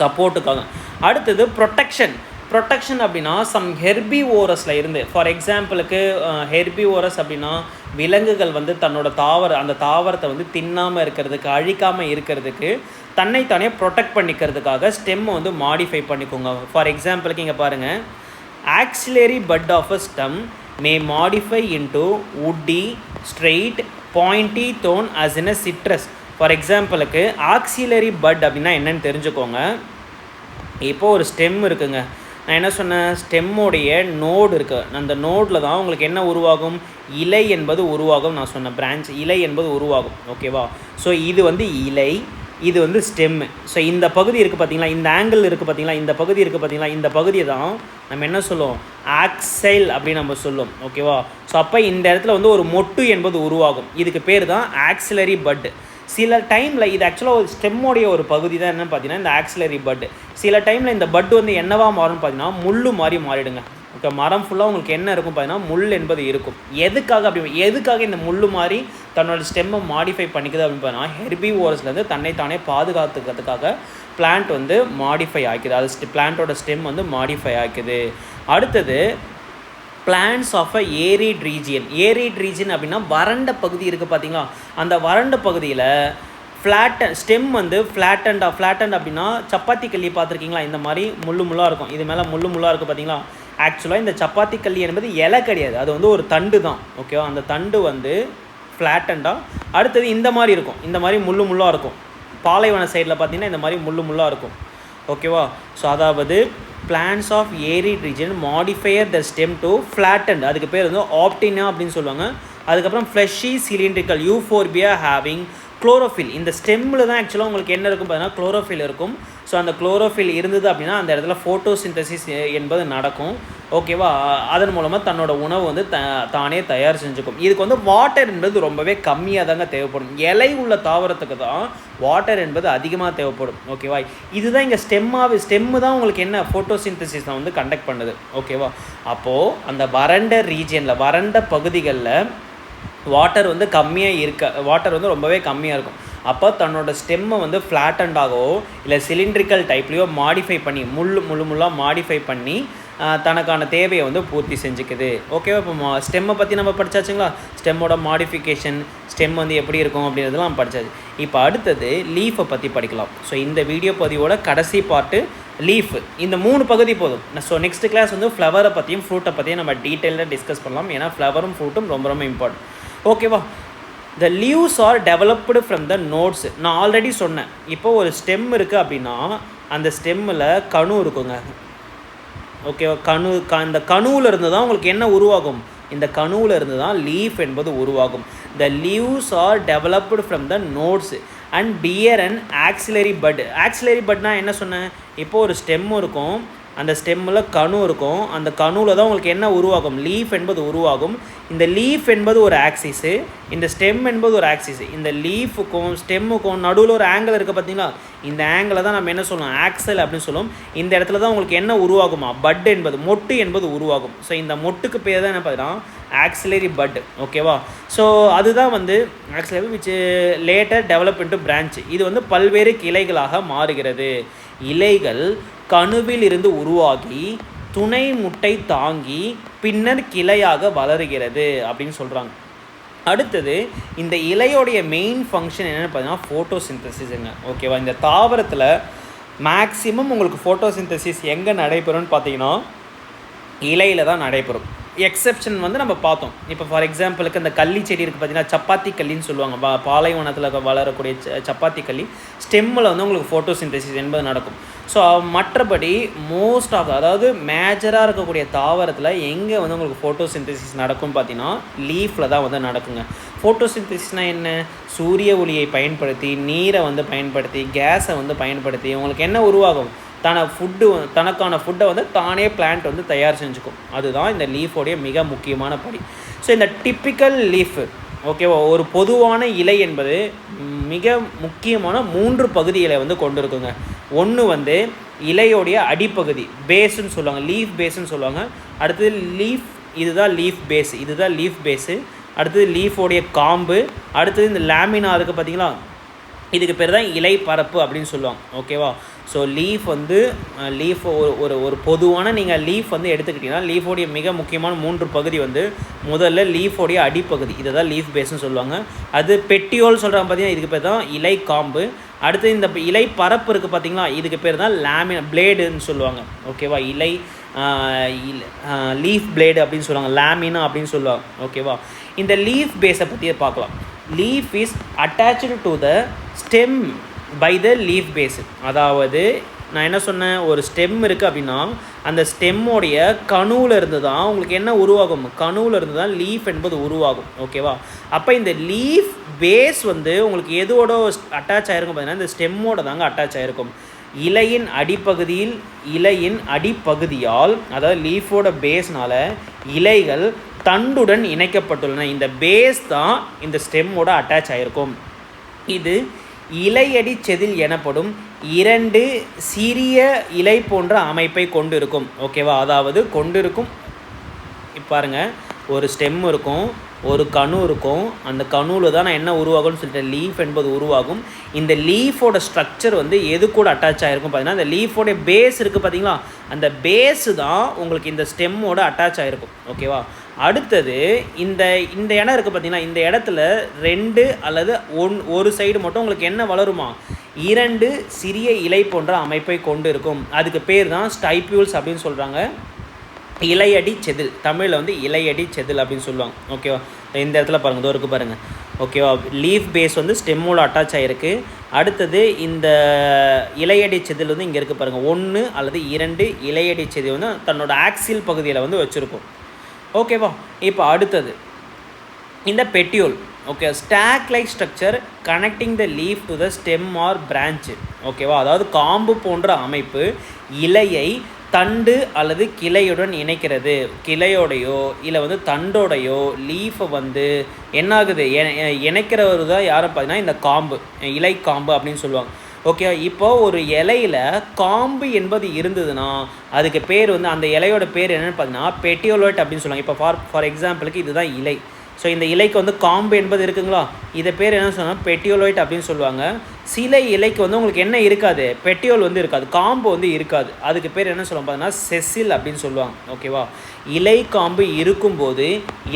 சப்போர்ட்டுக்காக. அடுத்தது ப்ரொட்டெக்ஷன் அப்படின்னா சம் ஹெர்பிவோரஸில் இருந்து, ஃபார் எக்ஸாம்பிளுக்கு ஹெர்பிவோரஸ் அப்படின்னா விலங்குகள் வந்து தன்னோட அந்த தாவரத்தை வந்து தின்னாமல் இருக்கிறதுக்கு, அழிக்காமல் இருக்கிறதுக்கு, தன்னைத்தானே ப்ரொடெக்ட் பண்ணிக்கிறதுக்காக ஸ்டெம்மை வந்து மாடிஃபை பண்ணிக்கோங்க. ஃபார் எக்ஸாம்பிளுக்கு இங்கே பாருங்கள், axillary bud of a stem may modify into woody, straight, pointy thorn as in a citrus. For எக்ஸாம்பிளுக்கு ஆக்சிலரி பட் அப்படின்னா என்னென்னு தெரிஞ்சுக்கோங்க. இப்போது ஒரு ஸ்டெம் இருக்குங்க. நான் என்ன சொன்னேன், ஸ்டெம்மோடைய நோடு இருக்குது. அந்த நோடில் தான் உங்களுக்கு என்ன உருவாகும், இலை என்பது உருவாகும். நான் சொன்னேன் பிரான்ச் இலை என்பது உருவாகும். ஓகேவா? ஸோ இது வந்து இலை, இது வந்து ஸ்டெம்மு. ஸோ இந்த பகுதி இருக்குது பார்த்தீங்களா, இந்த ஆங்கிள் இருக்குது பார்த்தீங்களா, இந்த பகுதி இருக்குது பார்த்தீங்களா, இந்த பகுதியை தான் நம்ம என்ன சொல்லுவோம், ஆக்சைல் அப்படின்னு நம்ம சொல்லுவோம். ஓகேவா? ஸோ அப்போ இந்த இடத்துல வந்து ஒரு மொட்டு என்பது உருவாகும். இதுக்கு பேர் தான் ஆக்சிலரி பட். சில டைமில் இது ஆக்சுவலாக ஒரு ஸ்டெம்மோடைய ஒரு பகுதி தான் என்னென்னு பார்த்தீங்கன்னா இந்த ஆக்சிலரி பட். சில டைமில் இந்த பட் வந்து என்னவா மாறும்னு பார்த்தீங்கன்னா முள்ளு மாதிரி மாறிடுங்க. ஓகே, மரம் ஃபுல்லாக உங்களுக்கு என்ன இருக்கும் பார்த்தீங்கன்னா முள் என்பது இருக்கும். எதுக்காக இந்த முள்ளு மாதிரி தன்னோட ஸ்டெம்மை மாடிஃபை பண்ணிக்குது அப்படின்னு பார்த்தீங்கன்னா ஹெர்பிவோரஸ்லேருந்து தன்னைத்தானே பாதுகாத்துக்கிறதுக்காக பிளான்ட் வந்து மாடிஃபை ஆக்கிது. அது பிளான்ட்டோட ஸ்டெம் வந்து மாடிஃபை ஆக்குது. அடுத்தது plants of a arid region. Arid region அப்படின்னா வறண்ட பகுதி இருக்குது பார்த்தீங்களா, அந்த வறண்ட பகுதியில் ஸ்டெம் வந்து ஃப்ளாட்டண்ட் அப்படின்னா சப்பாத்தி கல்லி பார்த்துருக்கீங்களா, இந்த மாதிரி முள்ளாக இருக்கும். இது மேலே முள்ளாக இருக்குது பார்த்தீங்களா. ஆக்சுவலாக இந்த சப்பாத்தி கல்லி என்பது இலை கிடையாது, அது வந்து ஒரு தண்டு தான். ஓகேவா? அந்த தண்டு வந்து ஃப்ளாட்டண்டாக அடுத்தது இந்த மாதிரி இருக்கும். இந்த மாதிரி முள்ளாக இருக்கும். பாலைவன சைடில் பார்த்தீங்கன்னா இந்த மாதிரி முள்ளாக இருக்கும். ஓகேவா? ஸோ அதாவது plants of arid region modifier the stem to flattened. அதுக்கு பேர் வந்து ஆப்டினா அப்படின்னு சொல்லுவாங்க. அதுக்கப்புறம் fleshy cylindrical Euphorbia having chlorophyll. இந்த ஸ்டெம்மில் தான் ஆக்சுவலாக உங்களுக்கு என்ன இருக்கும் பார்த்தீங்கன்னா குளோரோஃபில் இருக்கும். ஸோ அந்த குளோரோஃபில் இருந்தது அப்படின்னா அந்த இடத்துல ஃபோட்டோசிந்தசிஸ் என்பது நடக்கும். ஓகேவா? அதன் மூலமாக தன்னோட உணவு வந்து தானே தயார் செஞ்சுக்கும். இதுக்கு வந்து வாட்டர் என்பது ரொம்பவே கம்மியாக தாங்க தேவைப்படும். இலை உள்ள தாவரத்துக்கு தான் வாட்டர் என்பது அதிகமாக தேவைப்படும். ஓகேவா? இதுதான் இங்கே ஸ்டெம்மு தான் உங்களுக்கு என்ன ஃபோட்டோசிந்தசிஸ் வந்து கண்டக்ட் பண்ணுது. ஓகேவா? அப்போது அந்த வறண்ட ரீஜியனில் வறண்ட பகுதிகளில் வாட்டர் வந்து வாட்டர் வந்து ரொம்பவே கம்மியாக இருக்கும். அப்போ தன்னோட ஸ்டெம்மை வந்து ஃப்ளாட்டண்டாகவோ இல்லை சிலிண்ட்ரிக்கல் டைப்லேயோ மாடிஃபை பண்ணி முள்ளாக மாடிஃபை பண்ணி தனக்கான தேவையை வந்து பூர்த்தி செஞ்சுக்குது. ஓகேவா? இப்போ ஸ்டெம்மை பற்றி நம்ம படித்தாச்சுங்களா, ஸ்டெம்மோட மாடிஃபிகேஷன், ஸ்டெம் வந்து எப்படி இருக்கும் அப்படின்றதுலாம் நம்ம படித்தாச்சு. இப்போ அடுத்தது லீஃபை பற்றி படிக்கலாம். ஸோ இந்த வீடியோ பதிவோட கடைசி பார்ட்டு லீஃப். இந்த 3 பகுதி போதும். ஸோ நெக்ஸ்ட் கிளாஸ் வந்து ஃப்ளவரை பற்றியும் ஃப்ரூட்டை பற்றியும் நம்ம டீட்டெயிலாக டிஸ்கஸ் பண்ணலாம். ஏன்னா ஃப்ளவரும் ஃப்ரூட்டும் ரொம்ப ரொம்ப இம்பார்ட்டன்ட். ஓகேவா? The leaves are developed from the nodes. நான் ஆல்ரெடி சொன்னேன். இப்போ ஒரு ஸ்டெம் இருக்குது அப்படின்னா அந்த ஸ்டெம்மில் கணு இருக்குங்க. ஓகேவா? இந்த கணுவில் இருந்து தான் உங்களுக்கு என்ன உருவாகும், இந்த கணுவில் இருந்து தான் லீஃப் என்பது உருவாகும். The leaves are developed from the nodes and bear and axillary bud. Axillary பட்னா என்ன சொன்னேன், இப்போது ஒரு ஸ்டெம் இருக்கும், அந்த ஸ்டெம்மில் கணு இருக்கும், அந்த கணுவில் தான் உங்களுக்கு என்ன உருவாகும், லீஃப் என்பது உருவாகும். இந்த லீஃப் என்பது ஒரு ஆக்சிஸு, இந்த ஸ்டெம் என்பது ஒரு ஆக்சிஸு. இந்த லீஃபுக்கும் ஸ்டெம்முக்கும் நடுவில் ஒரு ஆங்கிள் இருக்குது பார்த்தீங்களா, இந்த ஆங்கிளை தான் நம்ம என்ன சொல்லுவோம், ஆக்சல் அப்படின்னு சொல்லுவோம். இந்த இடத்துல தான் உங்களுக்கு என்ன உருவாகுமா, பட் என்பது மொட்டு என்பது உருவாகும். ஸோ இந்த மொட்டுக்கு பேர் தான் என்ன பார்த்தீங்கன்னா ஆக்சிலரி பட். ஓகேவா? ஸோ அதுதான் வந்து auxiliary which later develop into branch. இது வந்து பல்வேறு கிளைகளாக மாறுகிறது. இலைகள் கணுவில் இருந்து உருவாகி துணை முட்டை தாங்கி பின்னர் கிளையாக வளருகிறது அப்படின்னு சொல்கிறாங்க. அடுத்தது இந்த இலையோடைய மெயின் ஃபங்க்ஷன் என்னென்னு பார்த்தீங்கன்னா ஃபோட்டோசிந்தசிஸுங்க. ஓகேவா? இந்த தாவரத்தில் மேக்ஸிமம் உங்களுக்கு ஃபோட்டோசிந்தசிஸ் எங்கே நடைபெறும்னு பார்த்தீங்கன்னா இலையில் தான் நடைபெறும். எக்ஸெப்ஷன் வந்து நம்ம பார்த்தோம். இப்போ ஃபார் எக்ஸாம்பிளுக்கு இந்த கள்ளி செடி இருக்குது பார்த்தீங்கன்னா, சப்பாத்தி கல்லின்னு சொல்லுவாங்க. பாலைவனத்தில் வளரக்கூடிய சப்பாத்தி கல்லி ஸ்டெம்மில் வந்து உங்களுக்கு ஃபோட்டோசிந்தசிஸ் என்பது நடக்கும். ஸோ மற்றபடி மோஸ்ட் ஆஃப் அதாவது மேஜராக இருக்கக்கூடிய தாவரத்தில் எங்கே வந்து உங்களுக்கு ஃபோட்டோசிந்தசிஸ் நடக்கும்னு பார்த்தீங்கன்னா லீஃபில் தான் வந்து நடக்குங்க. ஃபோட்டோசிந்தசிஸ்னால் என்ன, சூரிய ஒளியை பயன்படுத்தி, நீரை வந்து பயன்படுத்தி, கேஸை வந்து பயன்படுத்தி உங்களுக்கு என்ன உருவாகும், தனக்கான ஃபுட்டை வந்து தானே பிளான்ட் வந்து தயார் செஞ்சுக்கும். அதுதான் இந்த லீஃபோடைய மிக முக்கியமான படி. ஸோ இந்த டிப்பிக்கல் லீஃப், ஓகேவா, ஒரு பொதுவான இலை என்பது மிக முக்கியமான 3 பகுதிகளை வந்து கொண்டு இருக்குங்க. ஒன்று வந்து இலையோடைய அடிப்பகுதி, பேஸுன்னு சொல்லுவாங்க, லீஃப் பேஸுன்னு சொல்லுவாங்க. அடுத்தது லீஃப், இதுதான் லீஃப் பேஸு. அடுத்தது லீஃபோடைய காம்பு. அடுத்தது இந்த லேமினா இருக்குது பார்த்தீங்களா, இதுக்கு பேர் தான் இலை பரப்பு அப்படின்னு சொல்லுவாங்க. ஓகேவா? ஸோ லீஃப் ஒரு பொதுவான நீங்கள் லீஃப் வந்து எடுத்துக்கிட்டிங்கன்னா லீஃபோடைய மிக முக்கியமான 3 பகுதி வந்து முதல்ல லீஃபோடைய அடிப்பகுதி, இதை தான் லீஃப் பேஸ்ன்னு சொல்லுவாங்க. அது பெட்டியோல் சொல்கிறாங்க பார்த்தீங்கன்னா, இதுக்கு பேர் தான் இலை காம்பு. அடுத்து இந்த இலை பரப்பு இருக்குது பார்த்தீங்களா, இதுக்கு பேர் தான் லேமினா பிளேடுன்னு சொல்லுவாங்க. ஓகேவா? லீஃப் பிளேடு அப்படின்னு சொல்லுவாங்க, லேமினா அப்படின்னு சொல்லுவாங்க. ஓகேவா? இந்த லீஃப் பேஸை பற்றி பார்க்கலாம். Leaf is attached to the stem by the leaf base. அதாவது நான் என்ன சொன்னேன், ஒரு ஸ்டெம் இருக்குது அப்படின்னா அந்த ஸ்டெம்மோடைய கணுவில் இருந்து தான் உங்களுக்கு என்ன உருவாகும், கணுவில் இருந்து தான் லீஃப் என்பது உருவாகும். ஓகேவா? அப்போ இந்த லீஃப் பேஸ் வந்து உங்களுக்கு எதோட அட்டாச் ஆகிருக்கும் பார்த்தீங்கன்னா இந்த ஸ்டெம்மோட தாங்க அட்டாச் ஆகிருக்கும். இலையின் அடிப்பகுதியால் அதாவது லீஃபோட பேஸ்னால் இலைகள் தண்டுடன் இணைக்கப்பட்டுள்ளன. இந்த பேஸ் தான் இந்த ஸ்டெம்மோட அட்டாச் ஆகிருக்கும். இது இலையடி செதில் எனப்படும் 2 சிறிய இலை போன்ற அமைப்பை கொண்டிருக்கும். ஓகேவா? அதாவது கொண்டிருக்கும். இப்போ பாருங்கள், ஒரு ஸ்டெம் இருக்கும், ஒரு கணு இருக்கும். அந்த கணுவில் தான் நான் என்ன உருவாகும்னு சொல்லிட்டு லீஃப் என்பது உருவாகும். இந்த லீஃபோட ஸ்ட்ரக்சர் வந்து எது கூட அட்டாச் ஆகிருக்கும் பார்த்தீங்கன்னா அந்த லீஃபோடைய பேஸ் இருக்குது பார்த்தீங்களா, அந்த பேஸு தான் உங்களுக்கு இந்த ஸ்டெம்மோட அட்டாச் ஆகிருக்கும். ஓகேவா? அடுத்தது இந்த இடம் இருக்குது பார்த்தீங்கன்னா, இந்த இடத்துல 2 அல்லது ஒரு சைடு மட்டும் உங்களுக்கு என்ன வளருமா, 2 சிறிய இலை போன்ற அமைப்பை கொண்டு இருக்கும். அதுக்கு பேர் தான் ஸ்டைப்யூல்ஸ் அப்படின்னு சொல்கிறாங்க. இலையடி செதில், தமிழில் வந்து இலையடி செதில் அப்படின்னு சொல்லுவாங்க. ஓகேவா? இந்த இடத்துல பாருங்கள், இதோ இருக்குது பாருங்கள். ஓகேவா? லீஃப் பேஸ் வந்து ஸ்டெம்மோட அட்டாச் ஆகிருக்கு. அடுத்தது இந்த இலையடி செதில் வந்து இங்கே இருக்குது பாருங்கள், 1 அல்லது 2 இலையடி செதில் வந்து தன்னோட ஆக்சில் பகுதியில் வந்து வச்சுருக்கும். ஓகேவா? இப்போ அடுத்தது இந்த petiole. Okay, stalk like structure connecting the leaf to the stem or branch. ஓகேவா? அதாவது காம்பு போன்ற அமைப்பு இலையை தண்டு அல்லது கிளையுடன் இணைக்கிறது. கிளையோடையோ இல்லை வந்து தண்டோடையோ லீஃபை வந்து என்னாகுது இணைக்கிறவர் தான் யாரும் பார்த்தீங்கன்னா இந்த காம்பு, இலை காம்பு அப்படின்னு சொல்லுவாங்க. ஓகே, இப்போது ஒரு இலையில் காம்பு என்பது இருந்ததுன்னா அதுக்கு பேர் வந்து அந்த இலையோட பேர் என்னென்னு பார்த்தீங்கன்னா பெட்டியோலைட் அப்படின்னு சொல்லுவாங்க. இப்போ ஃபார் எக்ஸாம்பிளுக்கு இதுதான் இலை. ஸோ இந்த இலைக்கு வந்து காம்பு என்பது இருக்குங்களா, இதை பேர் என்ன சொன்னால் பெட்டியோலைட் அப்படின்னு சொல்லுவாங்க. சில இலைக்கு வந்து உங்களுக்கு என்ன இருக்காது, பெட்டியோல் வந்து இருக்காது, காம்பு வந்து இருக்காது. அதுக்கு பேர் என்ன சொல்லுவாங்க பார்த்தீங்கன்னா செசில் அப்படின்னு சொல்லுவாங்க. ஓகேவா? இலை காம்பு இருக்கும்போது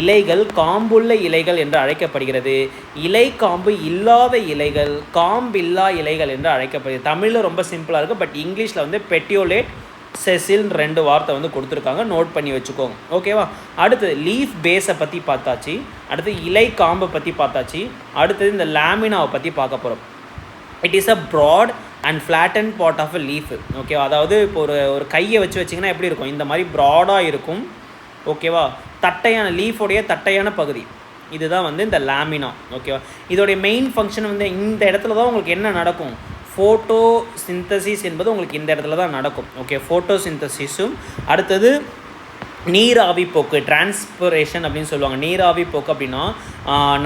இலைகள் காம்புள்ள இலைகள் என்று அழைக்கப்படுகிறது. இலை காம்பு இல்லாத இலைகள் காம்பில்லா இலைகள் என்று அழைக்கப்படுகிறது. தமிழில் ரொம்ப சிம்பிளாக இருக்குது, பட் இங்கிலீஷில் வந்து பெட்டியோலேட் செசில் 2 வார்த்தை வந்து கொடுத்துருக்காங்க, நோட் பண்ணி வச்சுக்கோங்க. ஓகேவா? அடுத்தது லீஃப் பேஸை பற்றி பார்த்தாச்சு, அடுத்து இலை காம்பை பற்றி பார்த்தாச்சு, அடுத்தது இந்த லேமினாவை பற்றி பார்க்க போகிறோம். It is a broad and flatten part of a leaf. ஓகேவா? அதாவது இப்போ ஒரு கையை வச்சிங்கன்னா எப்படி இருக்கும், இந்த மாதிரி ப்ராடாக இருக்கும். ஓகேவா? தட்டையான லீஃபோடைய தட்டையான பகுதி இதுதான் வந்து இந்த லேமினா. ஓகேவா? இதோடைய மெயின் ஃபங்க்ஷன் வந்து இந்த இடத்துல தான் உங்களுக்கு என்ன நடக்கும், ஃபோட்டோ சிந்தசிஸ் என்பது உங்களுக்கு இந்த இடத்துல தான் நடக்கும். ஓகே, ஃபோட்டோ சிந்தசிஸும் அடுத்தது நீராவி போக்கு, டிரான்ஸ்பிரேஷன் அப்படின்னு சொல்லுவாங்க. நீராவி போக்கு அப்படின்னா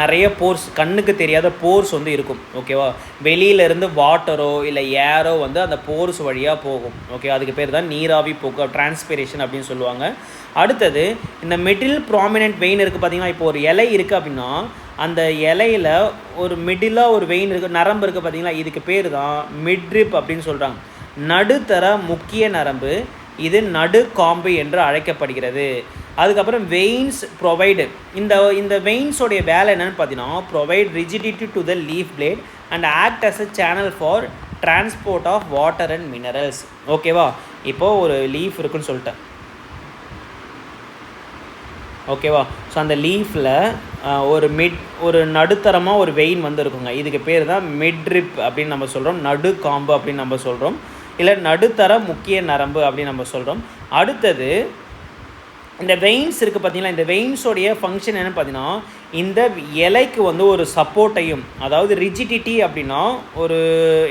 நிறைய போர்ஸ், கண்ணுக்கு தெரியாத போர்ஸ் வந்து இருக்கும். ஓகேவா? வெளியிலேருந்து வாட்டரோ இல்லை ஏரோ வந்து அந்த போர்ஸ் வழியாக போகும். ஓகே, அதுக்கு பேர் தான் நீராவி போக்கு, டிரான்ஸ்பிரேஷன் அப்படின்னு சொல்லுவாங்க. அடுத்தது இந்த மிடில் ப்ராமினென்ட் வெயின் இருக்குது பார்த்தீங்கன்னா, இப்போ ஒரு இலை இருக்குது அப்படின்னா அந்த இலையில் ஒரு மிடிலாக ஒரு வெயின் இருக்குது, நரம்பு இருக்குது பார்த்தீங்களா, இதுக்கு பேர் தான் மிட்ரிப் அப்படின்னு சொல்கிறாங்க. நடுத்தர முக்கிய நரம்பு, இது நடு காம்பு என்று அழைக்கப்படுகிறது. அதுக்கப்புறம் வெயின்ஸ் ப்ரொவைடு, இந்த வெயின்ஸோடைய வேலை என்னென்னு பார்த்தீங்கன்னா provide rigidity to the leaf blade and act as a channel for transport of water and minerals. ஓகேவா? இப்போது ஒரு லீஃப் இருக்குன்னு சொல்லிட்டேன். ஓகேவா? ஸோ அந்த லீஃபில் ஒரு நடுத்தரமாக ஒரு வெயின் வந்து இருக்குங்க, இதுக்கு பேர் தான் மிட்ரிப் அப்படின்னு நம்ம சொல்கிறோம், நடு காம்பு அப்படின்னு நம்ம சொல்கிறோம், இல்லை நடுத்தர முக்கிய நரம்பு அப்படின்னு நம்ம சொல்கிறோம். அடுத்தது இந்த வெயின்ஸ் இருக்குது பார்த்தீங்களா, இந்த வெயின்ஸோடைய ஃபங்க்ஷன் என்னென்னு பார்த்தீங்கன்னா இந்த இலைக்கு வந்து ஒரு சப்போர்ட்டையும், அதாவது ரிஜிடிட்டி அப்படின்னா ஒரு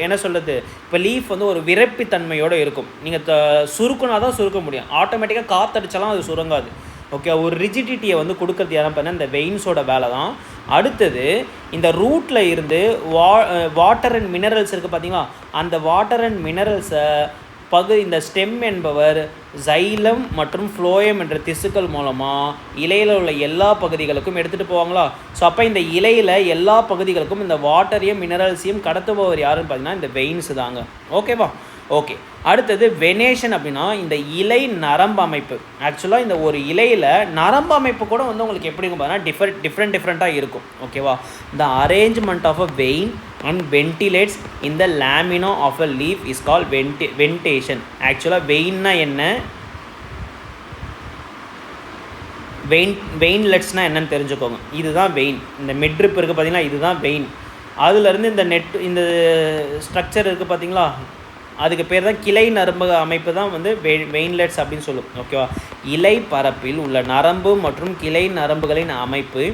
என்ன சொல்கிறது, இப்போ லீஃப் வந்து ஒரு விரப்பித்தன்மையோடு இருக்கும். நீங்கள் சுருக்குனா தான் சுருக்க முடியும், ஆட்டோமேட்டிக்காக காற்றடிச்சாலும் அது சுருங்காது. ஓகே, ஒரு ரிஜிடிட்டியை வந்து கொடுக்குறது யாரும் பார்த்தீங்கன்னா இந்த வெயின்ஸோட வேலை தான். அடுத்தது இந்த ரூட்டில் இருந்து வாட்டர் அண்ட் மினரல்ஸ் இருக்குது பார்த்தீங்களா, அந்த வாட்டர் அண்ட் மினரல்ஸை இந்த ஸ்டெம் என்பவர் சைலம் மற்றும் ஃப்ளோயம் என்ற திசுக்கள் மூலமாக இலையில் உள்ள எல்லா பகுதிகளுக்கும் எடுத்துகிட்டு போவாங்களா. ஸோ அப்போ இந்த இலையில் எல்லா பகுதிகளுக்கும் இந்த வாட்டரையும் மினரல்ஸையும் கடத்துபவர் யாருன்னு பார்த்தீங்கன்னா இந்த வெயின்ஸ் தாங்க. ஓகேவா? ஓகே, அடுத்தது வெனேஷன் அப்படின்னா இந்த இலை நரம்பு அமைப்பு. ஆக்சுவலாக இந்த ஒரு இலையில் நரம்பு அமைப்பு கூட வந்து உங்களுக்கு எப்படி இருக்கும் பார்த்தீங்கன்னா டிஃப்ரெண்ட்டாக இருக்கும். ஓகேவா? The arrangement of a vein and veinlets இந்த lamina of a leaf is call venation. ஆக்சுவலாக வெயின்னா என்ன, வெயின்லெட்ஸ்னால் என்னென்னு தெரிஞ்சுக்கோங்க. இதுதான் வெயின். இந்த மிட்ரிப் இருக்குது பார்த்தீங்களா, இதுதான் வெயின். அதுலேருந்து இந்த ஸ்ட்ரக்சர் இருக்குது பார்த்தீங்களா, அதுக்கு பேர் தான் கிளை நரம்பு அமைப்பு தான் வந்து வெயின்லெட்ஸ் அப்படின்னு சொல்லும். ஓகேவா. இலை பரப்பில் உள்ள நரம்பு மற்றும் கிளை நரம்புகளின் அமைப்பு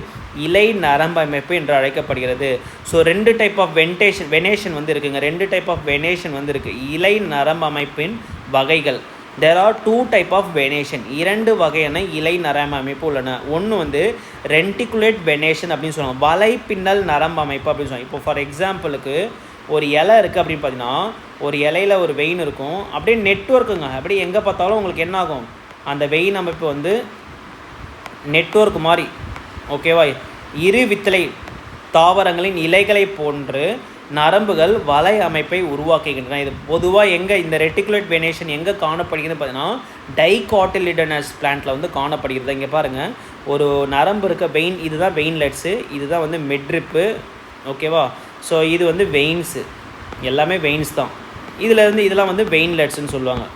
இலை நரம்பு அமைப்பு என்று அழைக்கப்படுகிறது. ஸோ 2 டைப் ஆஃப் வெனேஷன் வந்து இருக்குங்க. 2 டைப் ஆஃப் வெனேஷன் வந்து இருக்குது. இலை நரம்பு அமைப்பின் வகைகள். There are 2 type of venation. 2 வகையான இலை நரம்பு அமைப்பு உள்ளன. ஒன்று வந்து ரென்டிகுலேட் வெனேஷன் அப்படின்னு சொல்லுவாங்க, வலைப்பின்னல் நரம்பு அமைப்பு அப்படின்னு சொல்லுவாங்க. இப்போ ஃபார் எக்ஸாம்பிளுக்கு ஒரு இலை இருக்குது அப்படின்னு பார்த்தீங்கன்னா, ஒரு இலையில் ஒரு வெயின் இருக்கும், அப்படியே நெட்வொர்க்குங்க. அப்படியே எங்கே பார்த்தாலும் உங்களுக்கு என்ன ஆகும், அந்த வெயின் அமைப்பு வந்து நெட்வொர்க் மாதிரி. ஓகேவா. இரு வித்தலை தாவரங்களின் இலைகளை போன்று நரம்புகள் வலை அமைப்பை உருவாக்குகின்றன. இது பொதுவாக எங்கே இந்த ரெட்டிகுலேட் வெனேஷன் எங்கே காணப்படுகிறது பார்த்தீங்கன்னா, டைகாட்டிலிடனஸ் பிளான்ட்டில் வந்து காணப்படுகிறது. இங்கே பாருங்கள், ஒரு நரம்பு இருக்க வெயின், இதுதான் வெயின்லெட்ஸு, இதுதான் வந்து மிட்ரிப்பு. ஓகேவா. ஸோ இது வந்து வெயின்ஸு, எல்லாமே வெயின்ஸ் தான். இதெல்லாம் வந்து வெயின்லெட்ஸ்ன்னு சொல்லுவாங்க.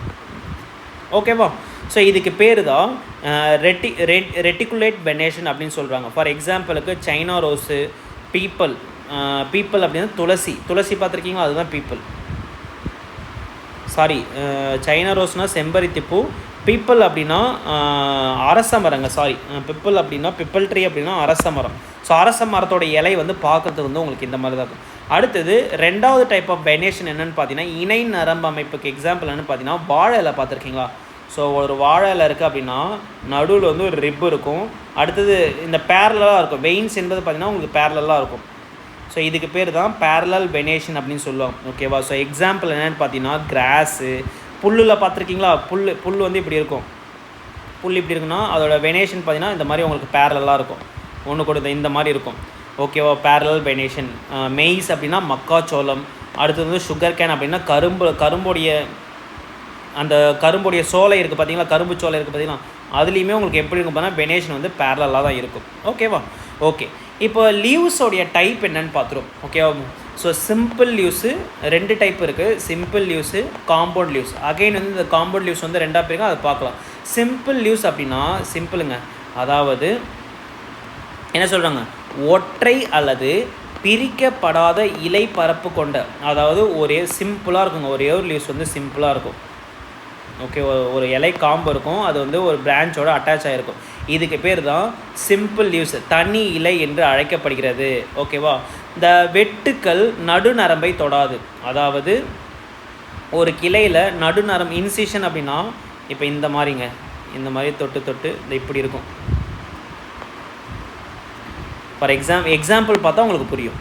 ஓகேவா. ஸோ இதுக்கு பேர் தான் ரெட்டிகுலேட் வெனேஷன் அப்படின்னு சொல்கிறாங்க. ஃபார் எக்ஸாம்பிளுக்கு சைனா ரோஸு, பீப்பிள் அப்படின்னா துளசி பார்த்துருக்கீங்களா, அதுதான் பீப்பிள். சாரி, சைனா ரோஸ்னால் செம்பருத்திப்பூ, பீப்பிள் அப்படின்னா அரச மரங்க. சாரி, பிப்பிள் அப்படின்னா பிப்பிள் ட்ரீ அப்படின்னா அரச மரம். ஸோ அரச மரத்தோட இலை வந்து பார்க்குறதுக்கு வந்து உங்களுக்கு இந்த மாதிரி தான் இருக்கும். அடுத்தது 2வது டைப் ஆஃப் வெனேஷன் என்னென்னு பார்த்தீங்கன்னா, இணை நரம்பு அமைப்புக்கு எக்ஸாம்பிள் என்னென்னு பார்த்தீங்கன்னா, வாழை இலை பார்த்துருக்கீங்களா. ஸோ ஒரு வாழை இலை இருக்குது அப்படின்னா நடுவில் வந்து ஒரு ரிப்பு இருக்கும். அடுத்தது இந்த பேரலாக இருக்கும். வெயின்ஸ் என்பது பார்த்திங்கன்னா உங்களுக்கு பேரலாக இருக்கும். ஸோ இதுக்கு பேர் தான் பேரலல் வெனேஷன் அப்படின்னு சொல்லுவாங்க. ஓகேவா. ஸோ எக்ஸாம்பிள் என்னென்னு பார்த்தீங்கன்னா, கிராஸு, புல்லில் பார்த்துருக்கீங்களா, புல் வந்து இப்படி இருக்கும். புல் இப்படி இருக்குன்னா அதோட வெனேஷன் பார்த்தீங்கன்னா இந்த மாதிரி உங்களுக்கு பேரலாக இருக்கும். ஒன்று கூட இந்த மாதிரி இருக்கும். ஓகேவா. Parallel venation. மெய்ஸ் அப்படின்னா மக்காச்சோளம். அடுத்தது வந்து சுகர் கேன் அப்படின்னா கரும்புடைய சோலை இருக்குது பார்த்தீங்களா, கரும்பு சோலை இருக்குது பார்த்தீங்கன்னா, அதுலேயுமே உங்களுக்கு எப்படி இருக்கும் பார்த்தீங்கன்னா வெனேஷன் வந்து பேரலாக தான் இருக்கும். ஓகேவா. ஓகே, இப்போ லீவ்ஸோடைய டைப் என்னன்னு பார்த்துரும். ஓகேவா. ஸோ சிம்பிள் லீவ்ஸு 2 டைப் இருக்குது. Simple leaves, compound leaves. Again வந்து இந்த காம்பவுண்ட் லீவ்ஸ் வந்து 2ஆக பிரிங்க, அதை பார்க்கலாம். சிம்பிள் லீவ்ஸ் அப்படின்னா சிம்பிளுங்க, அதாவது என்ன சொல்கிறாங்க, ஒற்றை அல்லது பிரிக்கப்படாத இலை பரப்பு கொண்ட, அதாவது ஒரே சிம்பிளாக இருக்குங்க. ஒரே ஒரு லீவ்ஸ் வந்து சிம்பிளாக இருக்கும். ஓகே. ஒரு இலை காம்பு இருக்கும், அது வந்து ஒரு பிரான்ச்சோட அட்டாச் ஆகிருக்கும். இதுக்கு பேர் தான் சிம்பிள் லீவ்ஸ், தனி இலை என்று அழைக்கப்படுகிறது. ஓகேவா. இந்த வெட்டுக்கள் நடுநரம்பை தொடாது. அதாவது ஒரு கிளையில் நடுநரம்பு இன்சிஷன் அப்படின்னா இப்போ இந்த மாதிரிங்க, இந்த மாதிரி தொட்டு இந்த இப்படி இருக்கும். ஃபார் எக்ஸாம்பிள் பார்த்தா உங்களுக்கு புரியும்.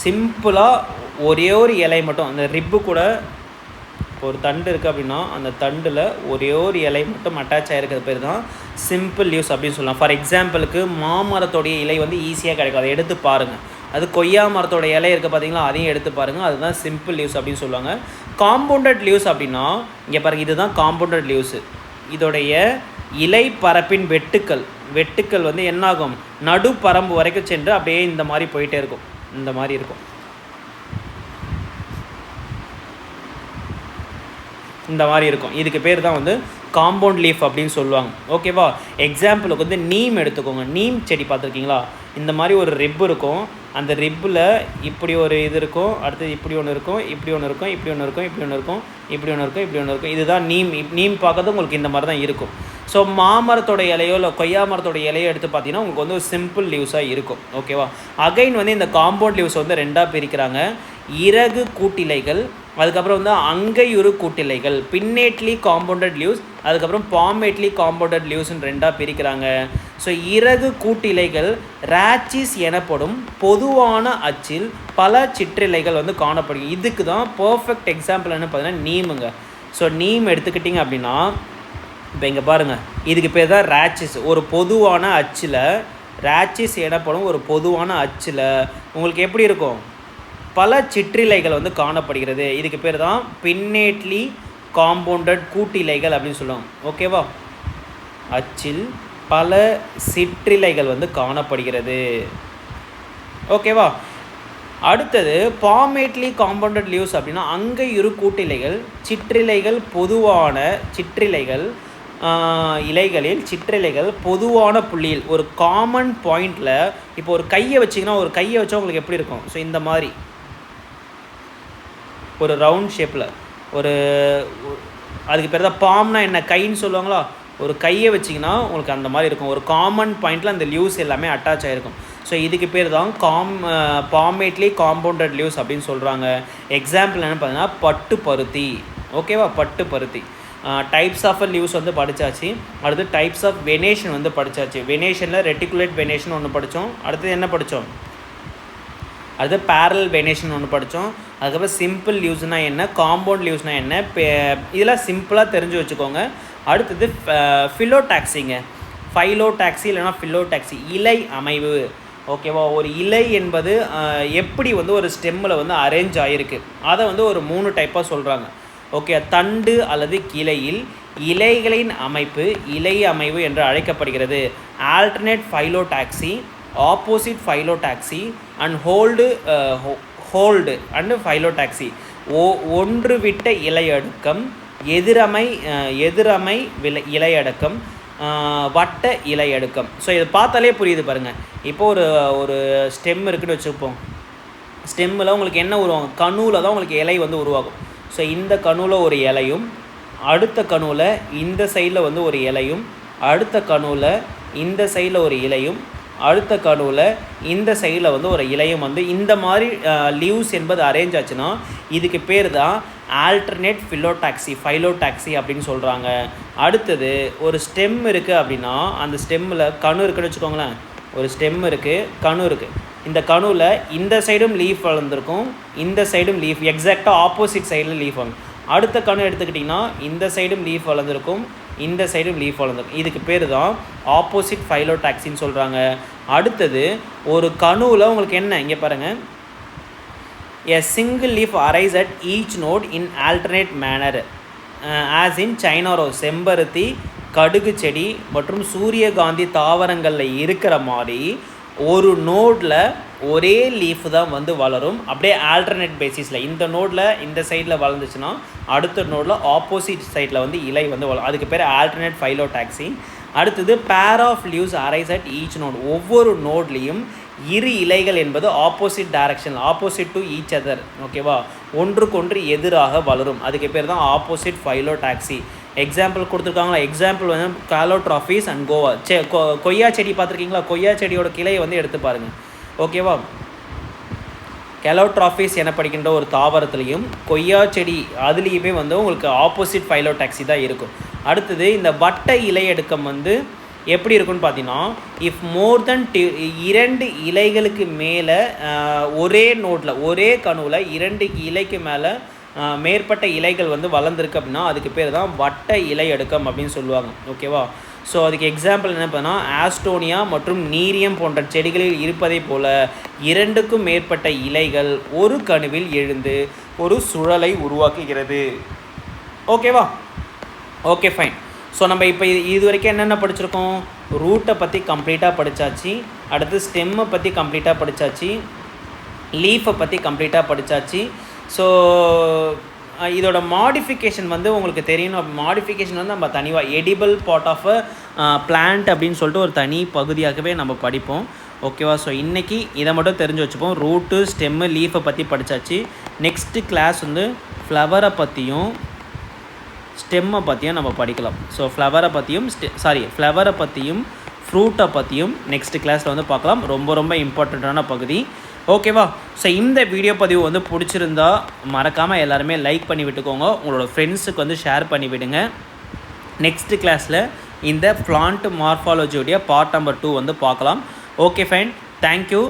சிம்பிளாக ஒரே ஒரு இலை மட்டும், அந்த ரிப்பு கூட ஒரு தண்டு இருக்குது அப்படின்னா அந்த தண்டில் ஒரே ஒரு இலை மட்டும் அட்டாச் ஆகிருக்கிற பேர் தான் சிம்பிள் லீவ்ஸ் அப்படின்னு சொல்லலாம். ஃபார் எக்ஸாம்பிளுக்கு மாமரத்தோடைய இலை வந்து ஈஸியாக கிடைக்கும், அதை எடுத்து பாருங்கள். அது கொய்யா மரத்தோட இலை இருக்குது பார்த்தீங்களா, அதையும் எடுத்து பாருங்கள். அதுதான் சிம்பிள் லீவ்ஸ் அப்படின்னு சொல்லுவாங்க. காம்பவுண்டட் லீவ்ஸ் அப்படின்னா இங்கே பாருங்கள், இதுதான் காம்பவுண்டட் லீவ்ஸு. இதோடைய இலை பரப்பின் வெட்டுக்கள் வந்து என்னாகும், நடு பரம்பு வரைக்கும் சென்று அப்படியே இந்த மாதிரி போயிட்டே இருக்கும். இந்த மாதிரி இருக்கும், இந்த மாதிரி இருக்கும். இதுக்கு பேர் தான் வந்து காம்பவுண்ட் லீஃப் அப்படின்னு சொல்லுவாங்க. ஓகேவா. எக்ஸாம்பிளுக்கு வந்து நீம் எடுத்துக்கோங்க. நீம் செடி பார்த்துருக்கீங்களா, இந்த மாதிரி ஒரு ரிப்பு இருக்கும். அந்த ரிப்பில் இப்படி ஒரு இது இருக்கும், அடுத்தது இப்படி ஒன்று இருக்கும், இப்படி ஒன்று இருக்கும், இப்படி ஒன்று இருக்கும், இப்படி ஒன்று இருக்கும், இப்படி ஒன்று இருக்கும், இப்படி ஒன்று இருக்கும். இதுதான் நீம் பார்க்கறது உங்களுக்கு இந்த மாதிரி தான் இருக்கும். ஸோ மாமரத்தோட இலையோ இல்லை கொய்யா மரத்தோட இலையோ எடுத்து பார்த்தீங்கன்னா உங்களுக்கு வந்து ஒரு சிம்பிள் லீவ்ஸாக இருக்கும். ஓகேவா. அகைன் வந்து இந்த காம்பவுண்ட் லீவ்ஸ் வந்து 2ஆக பிரிக்கிறாங்க. இறகு கூட்டிலைகள், அதுக்கப்புறம் வந்து அங்கையுறு கூட்டிலைகள், பின்னேட்லி காம்பவுண்டட் லீவ்ஸ், அதுக்கப்புறம் பாமேட்லி காம்பவுண்டட் லீவ்ஸ்ன்னு 2ஆக பிரிக்கிறாங்க. ஸோ இறகு கூட்டிலைகள் ராச்சிஸ் எனப்படும் பொதுவான அச்சில் பல சிற்றிலைகள் வந்து காணப்படும். இதுக்கு தான் பர்ஃபெக்ட் எக்ஸாம்பிள் என்ன பார்த்தீங்கன்னா நீமுங்க. ஸோ நீம் எடுத்துக்கிட்டிங்க அப்படின்னா இப்போ இங்கே பாருங்கள், இதுக்கு பேர் தான் ராச்சிஸ். ஒரு பொதுவான அச்சில், ராச்சிஸ் எனப்படும் ஒரு பொதுவான அச்சில் உங்களுக்கு எப்படி இருக்கும், பல சிற்றிலைகள் வந்து காணப்படுகிறது. இதுக்கு பேர் தான் பின்னேட்லி காம்பவுண்டட் கூட்டிலைகள் அப்படின்னு சொல்லுவாங்க. ஓகேவா. அச்சில் பல சிற்றிலைகள் வந்து காணப்படுகிறது. ஓகேவா. அடுத்தது பாமேட்லி காம்பவுண்டட் லீவ்ஸ் அப்படின்னா அங்கையுறு கூட்டிலைகள், சிற்றிலைகள், பொதுவான சிற்றிலைகள் இலைகளில் சிற்றிலைகள் பொதுவான புள்ளியில் ஒரு காமன் பாயிண்டில் இப்போ ஒரு கையை வச்சிங்கன்னா ஒரு கையை வச்சா உங்களுக்கு எப்படி இருக்கும்? ஸோ இந்த மாதிரி ஒரு ரவுண்ட் ஷேப்பில் ஒரு அதுக்கு பேர் தான் பாம்னா என்ன கைன்னு சொல்லுவாங்களா, ஒரு கையை வச்சிங்கன்னா உங்களுக்கு அந்த மாதிரி இருக்கும். ஒரு காமன் பாயிண்டில் அந்த லியூஸ் எல்லாமே அட்டாச் ஆகிருக்கும். ஸோ இதுக்கு பேர் தான் பாமேட்லி காம்பவுண்டட் லியூஸ் அப்படின்னு சொல்கிறாங்க. எக்ஸாம்பிள் என்ன பார்த்தீங்கன்னா பட்டு பருத்தி. ஓகேவா, பட்டு பருத்தி. டைப்ஸ் ஆஃப் லியூஸ் வந்து படித்தாச்சு. அடுத்து டைப்ஸ் ஆஃப் வெனேஷன் வந்து படித்தாச்சு. வெனேஷனில் ரெட்டிகுலேட் வெனேஷன் ஒன்று படித்தோம். அடுத்தது என்ன படித்தோம்? அடுத்து பேரல் வெனேஷன் ஒன்று படித்தோம். அதுக்கப்புறம் சிம்பிள் லியூஸ்னால் என்ன, காம்பவுண்ட் லியூஸ்னால் என்ன, இதெல்லாம் சிம்பிளாக தெரிஞ்சு வச்சுக்கோங்க. அடுத்தது ஃபிலோடாக்சிங்க. ஃபைலோடாக்சி இல்லைனா ஃபிலோடாக்சி, இலை அமைவு. ஓகேவா, ஒரு இலை என்பது எப்படி வந்து ஒரு ஸ்டெம்மில் வந்து அரேஞ்ச் ஆகிருக்கு அதை வந்து ஒரு 3 டைப்பாக சொல்கிறாங்க. ஓகே, தண்டு அல்லது கிளையில் இலைகளின் அமைப்பு இலை அமைவு என்று அழைக்கப்படுகிறது. Alternate phyllotaxy, opposite phyllotaxy and whorled and phyllotaxy. ஒன்று விட்ட இலையடுக்கம், எதிரமை இலையடக்கம், வட்ட இலையடுக்கம். ஸோ இதை பார்த்தாலே புரியுது பாருங்கள். இப்போது ஒரு ஸ்டெம் இருக்குதுன்னு வச்சுப்போம். ஸ்டெம்மில் உங்களுக்கு என்ன உருவாகும்? கணுவில் தான் உங்களுக்கு இலை வந்து உருவாகும். ஸோ இந்த கணுவில் ஒரு இலையும், அடுத்த கணுவில் இந்த சைடில் வந்து ஒரு இலையும், அடுத்த கணுவில் இந்த சைடில் ஒரு இலையும், அடுத்த கணுவில் இந்த சைடில் வந்து ஒரு இலையும் வந்து இந்த மாதிரி லீவ்ஸ் என்பது அரேஞ்ச் ஆச்சுன்னா இதுக்கு பேர் தான் ஆல்டர்னேட் ஃபைலோடாக்சி அப்படின்னு சொல்கிறாங்க. அடுத்தது ஒரு ஸ்டெம் இருக்குது அப்படின்னா அந்த ஸ்டெம்மில் கணு இருக்குன்னு வச்சுக்கோங்களேன். ஒரு ஸ்டெம் இருக்குது, கணு இருக்குது. இந்த கணுவில் இந்த சைடும் லீஃப் வளர்ந்துருக்கும், இந்த சைடும் லீஃப், எக்ஸாக்டாக ஆப்போசிட் சைடில் லீஃப் வளரும். அடுத்த கணு எடுத்துக்கிட்டிங்கன்னா இந்த சைடும் லீஃப் வளர்ந்துருக்கும், இந்த சைடும் லீஃப் வளர்ந்துருக்கும். இதுக்கு பேர் தான் ஆப்போசிட் ஃபைலோடாக்சின்னு சொல்கிறாங்க. அடுத்தது ஒரு கணுவில் உங்களுக்கு என்ன, இங்கே பாருங்கள், a single leaf arise at each node in alternate manner as in China rose, செம்பருத்தி, கடுகு செடி மற்றும் சூரியகாந்தி தாவரங்களில் இருக்கிற மாதிரி ஒரு நோடில் ஒரே லீஃப் தான் வந்து வளரும். அப்படியே ஆல்டர்னேட் பேசிஸில் இந்த நோடில் இந்த சைடில் வளர்ந்துச்சுன்னா அடுத்த நோடில் ஆப்போசிட் சைடில் வந்து இலை வந்து வளரும். அதுக்கு பேர் ஆல்டர்னேட் ஃபைலோடாக்சி. அடுத்தது pair of leaves arise at each node. ஒவ்வொரு நோட்லேயும் இரு இலைகள் என்பது opposite direction, opposite to each other. ஓகேவா, ஒன்றுக்கொன்று எதிராக வளரும். அதுக்கு பேர் தான் ஆப்போசிட் ஃபைலோடாக்சி. எக்ஸாம்பிள் கொடுத்துருக்காங்களா? எக்ஸாம்பிள் வந்து காலோட்ராஃபிஸ் அண்ட் கோவா. கொய்யா செடி பார்த்துருக்கீங்களா? கொய்யா செடியோட கிளையை வந்து எடுத்து பாருங்கள். ஓகேவா, கெலோட்ராஃபிஸ் எனப்படுகின்ற ஒரு தாவரத்துலேயும் கொய்யா செடி அதுலேயுமே வந்து உங்களுக்கு ஆப்போசிட் ஃபைலோடாக்சி தான் இருக்கும். அடுத்தது இந்த வட்ட இலையடுக்கம் வந்து எப்படி இருக்குன்னு பார்த்தீங்கன்னா, இஃப் மோர் தென் 2 இலைகளுக்கு மேலே ஒரே நோட்டில் ஒரே கணுவில் 2 இலைக்கு மேலே மேற்பட்ட இலைகள் வந்து வளர்ந்துருக்கு அப்படின்னா அதுக்கு பேர் தான் வட்ட இலையடுக்கம் அப்படின்னு சொல்லுவாங்க. ஓகேவா, ஸோ அதுக்கு எக்ஸாம்பிள் என்ன பண்ணா, ஆஸ்டோனியா மற்றும் நீரியம் போன்ற செடிகளில் இருப்பதை போல் 2க்கும் மேற்பட்ட இலைகள் ஒரு கணுவில் எழுந்து ஒரு சுழலை உருவாக்குகிறது. ஓகேவா, ஓகே ஃபைன். ஸோ நம்ம இப்போ இது வரைக்கும் என்னென்ன படிச்சிருக்கோம்? ரூட்டை பற்றி கம்ப்ளீட்டாக படித்தாச்சு. அடுத்து ஸ்டெம்மை பற்றி கம்ப்ளீட்டாக படித்தாச்சு. லீஃபை பற்றி கம்ப்ளீட்டாக படித்தாச்சு. ஸோ இதோட மாடிஃபிகேஷன் வந்து உங்களுக்கு தெரியணும். மாடிஃபிகேஷன் வந்து நம்ம தனியாக எடிபிள் பார்ட் ஆஃப் பிளான்ட் அப்படின்னு சொல்லிட்டு ஒரு தனி பகுதியாகவே நம்ம படிப்போம். ஓகேவா, ஸோ இன்றைக்கி இதை மட்டும் தெரிஞ்சு வச்சுப்போம். ரூட்டு, ஸ்டெம்மு, லீஃபை பற்றி படித்தாச்சு. நெக்ஸ்ட்டு கிளாஸ் வந்து ஃப்ளவரை பற்றியும் ஸ்டெம்மை பற்றியும் நம்ம படிக்கலாம். ஸோ ஃப்ளவரை பற்றியும் ஃப்ரூட்டை பற்றியும் நெக்ஸ்ட் கிளாஸில் வந்து பார்க்கலாம். ரொம்ப ரொம்ப இம்பார்ட்டண்ட்டான பகுதி. ஓகேவா, ஸோ இந்த வீடியோ பதிவு வந்து பிடிச்சிருந்தா மறக்காமல் எல்லாருமே லைக் பண்ணி விட்டுக்கோங்க. உங்களோட ஃப்ரெண்ட்ஸுக்கு வந்து ஷேர் பண்ணி விடுங்க. நெக்ஸ்ட்டு கிளாஸில் இந்த பிளான்ட் மார்ஃபாலஜியோடைய பார்ட் நம்பர் 2 வந்து பார்க்கலாம். Okay fine, thank you.